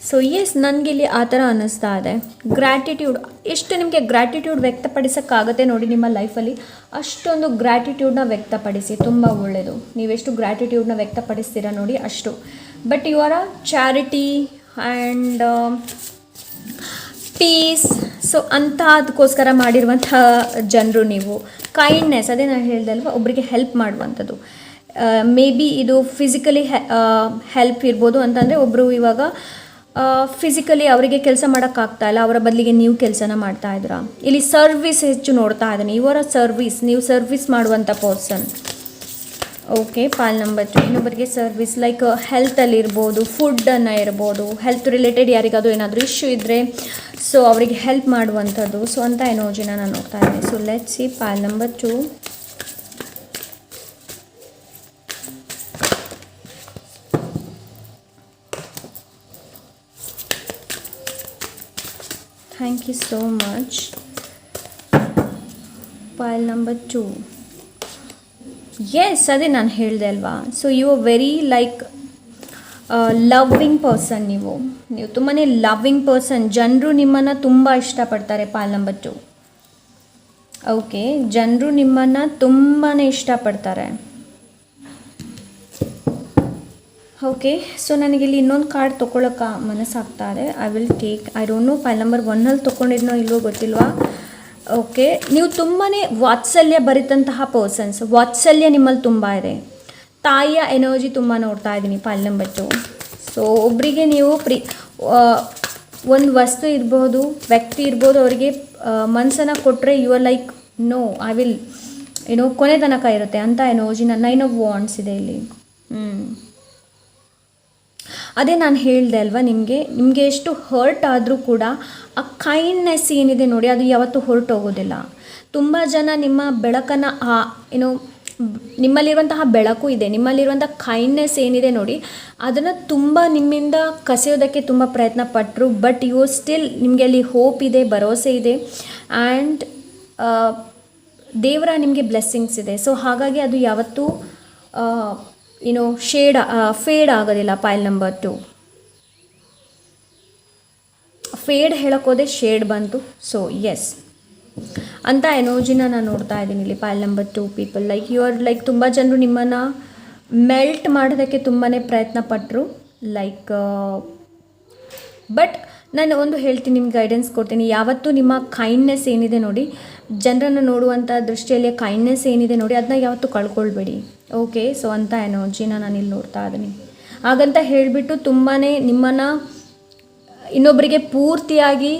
So yes, ನನಗಿಲ್ಲಿ ಆ ಥರ ಅನ್ನಿಸ್ತಾ ಇದೆ. ಗ್ರ್ಯಾಟಿಟ್ಯೂಡ್, ಎಷ್ಟು ನಿಮಗೆ ಗ್ರ್ಯಾಟಿಟ್ಯೂಡ್ ವ್ಯಕ್ತಪಡಿಸೋಕ್ಕಾಗತ್ತೆ ನೋಡಿ ನಿಮ್ಮ ಲೈಫಲ್ಲಿ, ಅಷ್ಟೊಂದು ಗ್ರ್ಯಾಟಿಟ್ಯೂಡ್ನ ವ್ಯಕ್ತಪಡಿಸಿ. ತುಂಬ ಒಳ್ಳೆಯದು. ನೀವೆಷ್ಟು ಗ್ರ್ಯಾಟಿಟ್ಯೂಡ್ನ ವ್ಯಕ್ತಪಡಿಸ್ತೀರಾ ನೋಡಿ ಅಷ್ಟು. But you are a charity and peace. So ಅಂತ ಅದಕ್ಕೋಸ್ಕರ ಮಾಡಿರುವಂಥ ಜನರು ನೀವು. ಕೈಂಡ್ನೆಸ್, ಅದೇ ನಾನು ಹೇಳಿದೆ ಅಲ್ವಾ, ಒಬ್ಬರಿಗೆ ಹೆಲ್ಪ್ ಮಾಡುವಂಥದ್ದು. ಮೇ ಬಿ ಇದು ಫಿಸಿಕಲಿ ಹೆಲ್ಪ್ ಇರ್ಬೋದು. ಅಂತಂದರೆ ಒಬ್ಬರು ಇವಾಗ ಫಿಸಿಕಲಿ ಅವರಿಗೆ ಕೆಲಸ ಮಾಡೋಕ್ಕಾಗ್ತಾ ಇಲ್ಲ, ಅವರ ಬದಲಿಗೆ ನೀವು ಕೆಲಸನ ಮಾಡ್ತಾ ಇದ್ದೀರಾ. ಇಲ್ಲಿ ಸರ್ವಿಸ್ ಹೆಚ್ಚು ನೋಡ್ತಾ ಇದ್ದೀನಿ. ಇವರ ಸರ್ವಿಸ್, ನೀವು ಸರ್ವಿಸ್ ಮಾಡುವಂಥ ಪರ್ಸನ್. Okay, pile number 2. ಇನ್ನೊಬ್ಬರಿಗೆ ಸರ್ವಿಸ್, ಲೈಕ್ ಹೆಲ್ತಲ್ಲಿ ಇರ್ಬೋದು, ಫುಡ್ಡನ್ನು ಇರ್ಬೋದು, ಹೆಲ್ತ್ ರಿಲೇಟೆಡ್ ಯಾರಿಗಾದರೂ ಏನಾದರೂ ಇಶ್ಯೂ ಇದ್ದರೆ ಸೊ ಅವರಿಗೆ ಹೆಲ್ಪ್ ಮಾಡುವಂಥದ್ದು. ಸೊ ಅಂತ ಎನರ್ಜಿನ ನಾನು ನೋಡ್ತಾ ಇದ್ದೀನಿ. So let see pile number 2. Thank you so much. Pile number 2. Yes, ಅದೇ ನಾನು ಹೇಳಿದೆ ಅಲ್ವಾ. So you are very like loving person. ನೀವು ತುಂಬಾ ಲವ್ವಿಂಗ್ ಪರ್ಸನ್. ಜನರು ನಿಮ್ಮನ್ನು ತುಂಬ ಇಷ್ಟಪಡ್ತಾರೆ ಪೈಲ್ ನಂಬರ್ 2. ಓಕೆ, ಜನರು ನಿಮ್ಮನ್ನು ತುಂಬಾ ಇಷ್ಟಪಡ್ತಾರೆ. ಓಕೆ, ಸೊ ನನಗಿಲ್ಲಿ ಇನ್ನೊಂದು ಕಾರ್ಡ್ ತೊಗೊಳಕ್ಕೆ ಮನಸ್ಸಾಗ್ತಾ ಇದೆ. I will take. I don't know pile number 1ಅಲ್ಲಿ ತೊಗೊಂಡಿದ್ನೋ ಇಲ್ವೋ ಗೊತ್ತಿಲ್ವಾ. ಓಕೆ, ನೀವು ತುಂಬಾ ವಾತ್ಸಲ್ಯ ಭರಿತಂತಹ ಪರ್ಸನ್ಸ್. ವಾತ್ಸಲ್ಯ ನಿಮ್ಮಲ್ಲಿ ತುಂಬ ಇದೆ. ತಾಯಿಯ ಎನರ್ಜಿ ತುಂಬ ನೋಡ್ತಾ ಇದ್ದೀನಿ ಪೈಲ್ ನಂಬರ್ 2. ಸೊ ಒಬ್ಬರಿಗೆ ನೀವು ಒಂದು ವಸ್ತು ಇರ್ಬೋದು, ವ್ಯಕ್ತಿ ಇರ್ಬೋದು, ಅವರಿಗೆ ಮನಸ್ಸನ್ನು ಕೊಟ್ಟರೆ you are like no, I will ಕೊನೆ ತನಕ ಇರುತ್ತೆ ಅಂತ ಎನರ್ಜಿನ 9 ಆಫ್ ವಾಂಡ್ಸ್ ಇದೆ ಇಲ್ಲಿ. ಅದೇ ನಾನು ಹೇಳಿದೆ ಅಲ್ವಾ, ನಿಮಗೆ ಎಷ್ಟು ಹರ್ಟ್ ಆದರೂ ಕೂಡ ಆ ಕೈಂಡ್ನೆಸ್ ಏನಿದೆ ನೋಡಿ, ಅದು ಯಾವತ್ತೂ ಹೊರಟೋಗೋದಿಲ್ಲ. ತುಂಬ ಜನ ನಿಮ್ಮ ಬೆಳಕನ್ನು ನಿಮ್ಮಲ್ಲಿರುವಂತಹ ಬೆಳಕು ಇದೆ, ನಿಮ್ಮಲ್ಲಿರುವಂಥ ಕೈಂಡ್ನೆಸ್ ಏನಿದೆ ನೋಡಿ, ಅದನ್ನು ತುಂಬ ನಿಮ್ಮಿಂದ ಕಸಿಯೋದಕ್ಕೆ ತುಂಬ ಪ್ರಯತ್ನ ಪಟ್ಟರು. ಬಟ್ ಯು ಸ್ಟಿಲ್, ನಿಮಗೆ ಅಲ್ಲಿ ಹೋಪ್ ಇದೆ, ಭರವಸೆ ಇದೆ, ಆ್ಯಂಡ್ ದೇವರ ನಿಮಗೆ ಬ್ಲೆಸ್ಸಿಂಗ್ಸ್ ಇದೆ. ಸೊ ಹಾಗಾಗಿ ಅದು ಯಾವತ್ತೂ ಫೇಡ್ ಆಗೋದಿಲ್ಲ. ಪೈಲ್ ನಂಬರ್ 2 ಫೇಡ್ ಹೇಳೋಕ್ಕೋದೆ ಶೇಡ್ ಬಂತು. ಸೊ ಎಸ್ ಅಂತ ಎನರ್ಜಿನ ನಾನು ನೋಡ್ತಾ ಇದ್ದೀನಿ ಇಲ್ಲಿ. Pile number 2 people, like you are like, ತುಂಬ ಜನರು ನಿಮ್ಮನ್ನು ಮೆಲ್ಟ್ ಮಾಡೋದಕ್ಕೆ ತುಂಬಾ ಪ್ರಯತ್ನ ಪಟ್ಟರು. ಲೈಕ್ ಬಟ್ ನಾನು ಒಂದು ಹೇಳ್ತೀನಿ, ನಿಮ್ಗೆ ಗೈಡೆನ್ಸ್ ಕೊಡ್ತೀನಿ. ಯಾವತ್ತೂ ನಿಮ್ಮ ಕೈಂಡ್ನೆಸ್ ಏನಿದೆ ನೋಡಿ, ಜನರನ್ನು ನೋಡುವಂಥ ದೃಷ್ಟಿಯಲ್ಲಿ ಕೈಂಡ್ನೆಸ್ ಏನಿದೆ ನೋಡಿ, ಅದನ್ನ ಯಾವತ್ತೂ ಕಳ್ಕೊಳ್ಬೇಡಿ. ಓಕೆ, ಸೊ ಅಂಥ ಎನರ್ಜಿನ ನಾನು ಇಲ್ಲಿ ನೋಡ್ತಾ ಇದ್ದೀನಿ. ಹಾಗಂತ ಹೇಳಿಬಿಟ್ಟು ತುಂಬಾ ನಿಮ್ಮನ್ನು ಇನ್ನೊಬ್ಬರಿಗೆ ಪೂರ್ತಿಯಾಗಿ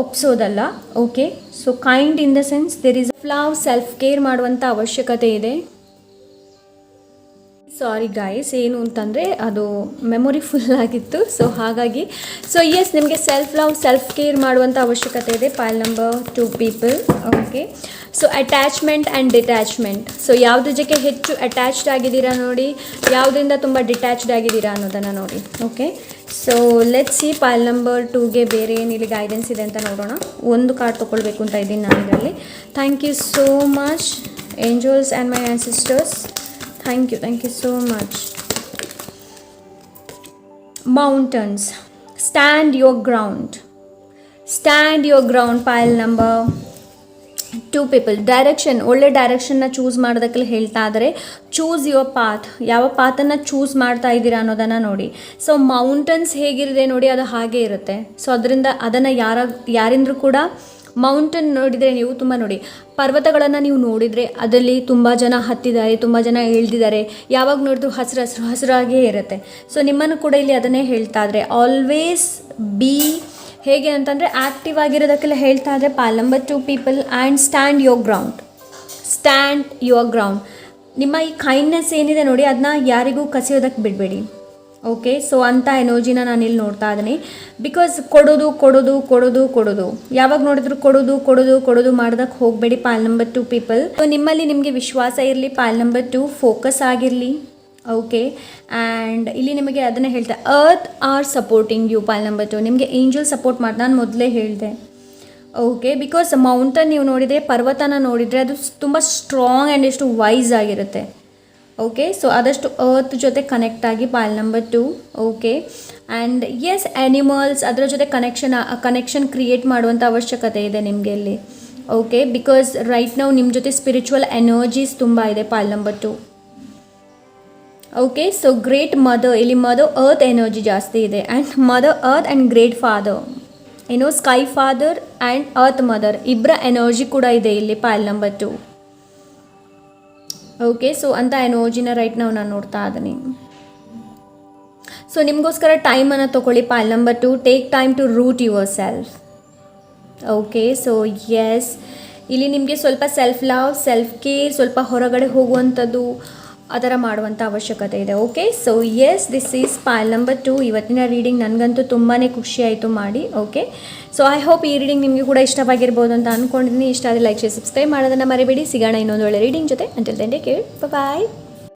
ಒಪ್ಸೋದಲ್ಲ. Okay, so kind in the sense there is love, self care ಮಾಡುವಂಥ ಅವಶ್ಯಕತೆ ಇದೆ. ಸಾರಿ ಗೈಸ್, ಏನು ಅಂತಂದರೆ ಅದು ಮೆಮೊರಿ ಫುಲ್ ಆಗಿತ್ತು. ಸೊ ಹಾಗಾಗಿ ಎಸ್, ನಿಮಗೆ ಸೆಲ್ಫ್ ಲವ್, ಸೆಲ್ಫ್ ಕೇರ್ ಮಾಡುವಂಥ ಅವಶ್ಯಕತೆ ಇದೆ. Pile number 2 people. Okay, so attachment and detachment. So ಯಾವುದ್ರ ಜೊತೆ ಹೆಚ್ಚು ಅಟ್ಯಾಚ್ಡ್ ಆಗಿದ್ದೀರಾ ನೋಡಿ, ಯಾವುದರಿಂದ ತುಂಬ ಡಿಟ್ಯಾಚ್ಡ್ ಆಗಿದ್ದೀರಾ ಅನ್ನೋದನ್ನು ನೋಡಿ. Okay, so let's see pile number 2ಗೆ ಬೇರೆ ಏನು ಇಲ್ಲಿ ಗೈಡೆನ್ಸ್ ಇದೆ ಅಂತ ನೋಡೋಣ. ಒಂದು ಕಾರ್ಡ್ ತೊಗೊಳ್ಬೇಕು ಅಂತ ಇದ್ದೀನಿ ನಾನು ಇದರಲ್ಲಿ. Thank you so much angels and my ancestors. Thank you so much. Mountains, stand your ground, pile number 2 people. Direction, ಒಳ್ಳೆ ಡೈರೆಕ್ಷನ್ನ ಚೂಸ್ ಮಾಡೋದಕ್ಕೆ ಹೇಳ್ತಾ ಇದ್ದಾರೆ. ಚೂಸ್ ಯುವರ್ ಪಾತ್, ಯಾವ ಪಾತನ್ನು ಚೂಸ್ ಮಾಡ್ತಾ ಇದ್ದೀರಾ ಅನ್ನೋದನ್ನು ನೋಡಿ. ಸೊ ಮೌಂಟನ್ಸ್ ಹೇಗಿರುತ್ತೆ ನೋಡಿ, ಅದು ಹಾಗೆ ಇರುತ್ತೆ. ಸೊ ಅದರಿಂದ ಅದನ್ನು ಯಾರಿಂದ್ರೂ ಕೂಡ ಮೌಂಟನ್ ನೋಡಿದರೆ, ನೀವು ತುಂಬ ನೋಡಿ, ಪರ್ವತಗಳನ್ನು ನೀವು ನೋಡಿದರೆ ಅದರಲ್ಲಿ ತುಂಬ ಜನ ಹತ್ತಿದ್ದಾರೆ, ತುಂಬ ಜನ ಇಳಿದಿದ್ದಾರೆ. ಯಾವಾಗ ನೋಡಿದ್ರು ಹಸಿರಾಗೇ ಇರುತ್ತೆ. ಸೊ ನಿಮ್ಮನ್ನು ಕೂಡ ಇಲ್ಲಿ ಅದನ್ನೇ ಹೇಳ್ತಾ ಇದ್ದಾರೆ. ಆಲ್ವೇಸ್ ಬಿ, ಹೇಗೆ ಅಂತಂದರೆ ಆ್ಯಕ್ಟಿವ್ ಆಗಿರೋದಕ್ಕೆಲ್ಲ ಹೇಳ್ತಾ ಇದ್ದಾರೆ. ಪೈಲ್ number 2 people. And stand your ground. ನಿಮ್ಮ ಈ ಕೈಂಡ್ನೆಸ್ ಏನಿದೆ ನೋಡಿ, ಅದನ್ನ ಯಾರಿಗೂ ಕಸಿಯೋದಕ್ಕೆ ಬಿಡಬೇಡಿ. ಓಕೆ, ಸೊ ಅಂಥ ಎನರ್ಜಿನ ನಾನು ಇಲ್ಲಿ ನೋಡ್ತಾ ಇದ್ದೀನಿ. ಬಿಕಾಸ್ ಕೊಡೋದು ಯಾವಾಗ ನೋಡಿದ್ರು ಕೊಡೋದು ಮಾಡೋದಕ್ಕೆ ಹೋಗಬೇಡಿ. ಪೈಲ್ ನಂಬರ್ 2 ಪೀಪಲ್. ಸೊ ನಿಮ್ಮಲ್ಲಿ ನಿಮಗೆ ವಿಶ್ವಾಸ ಇರಲಿ. ಪೈಲ್ ನಂಬರ್ 2 ಫೋಕಸ್ ಆಗಿರಲಿ. ಓಕೆ, ಆ್ಯಂಡ್ ಇಲ್ಲಿ ನಿಮಗೆ ಅದನ್ನು ಹೇಳ್ತಾ, earth are supporting you. Pile number 2 ನಿಮಗೆ ಏಂಜಲ್ ಸಪೋರ್ಟ್ ಮಾಡಿ, ನಾನು ಮೊದಲೇ ಹೇಳಿದೆ. ಓಕೆ, ಬಿಕಾಸ್ ಮೌಂಟನ್ ನೀವು ನೋಡಿದರೆ, ಪರ್ವತನ ನೋಡಿದರೆ ಅದು ತುಂಬ ಸ್ಟ್ರಾಂಗ್ ಆ್ಯಂಡ್ ಎಷ್ಟು ವೈಸ್ ಆಗಿರುತ್ತೆ. ಓಕೆ, ಸೊ ಆದಷ್ಟು ಅರ್ತ್ ಜೊತೆ ಕನೆಕ್ಟ್ ಆಗಿ. Pile number 2. Okay, and yes, animals, ಅದರ ಜೊತೆ ಕನೆಕ್ಷನ್ ಕ್ರಿಯೇಟ್ ಮಾಡುವಂಥ ಅವಶ್ಯಕತೆ ಇದೆ ನಿಮಗೆ ಇಲ್ಲಿ. ಓಕೆ, ಬಿಕಾಸ್ ರೈಟ್ ನಾವು ನಿಮ್ಮ ಜೊತೆ ಸ್ಪಿರಿಚುವಲ್ ಎನರ್ಜೀಸ್ ತುಂಬ ಇದೆ. Pile number 2. Okay, so great mother, ಇಲ್ಲಿ ಮದರ್ ಅರ್ತ್ ಎನರ್ಜಿ ಜಾಸ್ತಿ ಇದೆ. And mother earth and great father, sky father and earth mother ಇಬ್ಬರ ಎನರ್ಜಿ ಕೂಡ ಇದೆ ಇಲ್ಲಿ. Pile number 2. ಓಕೆ, ಸೊ ಅಂಥ ಎನರ್ಜಿನ ರೈಟ್ ನಾನು ನೋಡ್ತಾ ಇದ್ದೀನಿ. ಸೊ ನಿಮಗೋಸ್ಕರ ಟೈಮನ್ನು ತೊಗೊಳ್ಳಿ. Pile number 2, take time to root yourself. Okay, so yes, ಇಲ್ಲಿ ನಿಮಗೆ ಸ್ವಲ್ಪ ಸೆಲ್ಫ್ ಲವ್, ಸೆಲ್ಫ್ ಕೇರ್, ಸ್ವಲ್ಪ ಹೊರಗಡೆ ಹೋಗುವಂಥದ್ದು ಆ ಥರ ಮಾಡುವಂಥ ಅವಶ್ಯಕತೆ ಇದೆ. Okay, so yes, this is pile number 2. ಇವತ್ತಿನ ರೀಡಿಂಗ್ ನನಗಂತೂ ತುಂಬಾ ಖುಷಿ ಆಯಿತು ಮಾಡಿ. ಓಕೆ, ಸೊ ಐ ಹೋಪ್ ಈ ರೀಡಿಂಗ್ ನಿಮಗೆ ಕೂಡ ಇಷ್ಟವಾಗಿರ್ಬೋದು ಅಂತ ಅಂದ್ಕೊಂಡಿದ್ದೀನಿ. ಇಷ್ಟ ಆದರೆ ಲೈಕ್, ಶೇರ್, ಸಬ್ಸ್ಕ್ರೈಬ್ ಮಾಡೋದನ್ನು ಮರಿಬೇಡಿ. ಸಿಗೋಣ ಇನ್ನೊಂದು ಒಳ್ಳೆ ರೀಡಿಂಗ್ ಜೊತೆ. ಅಂಟಿಲ್ ದೆನ್ ಟೇಕ್ ಕೇರ್, ಬಾಯ್.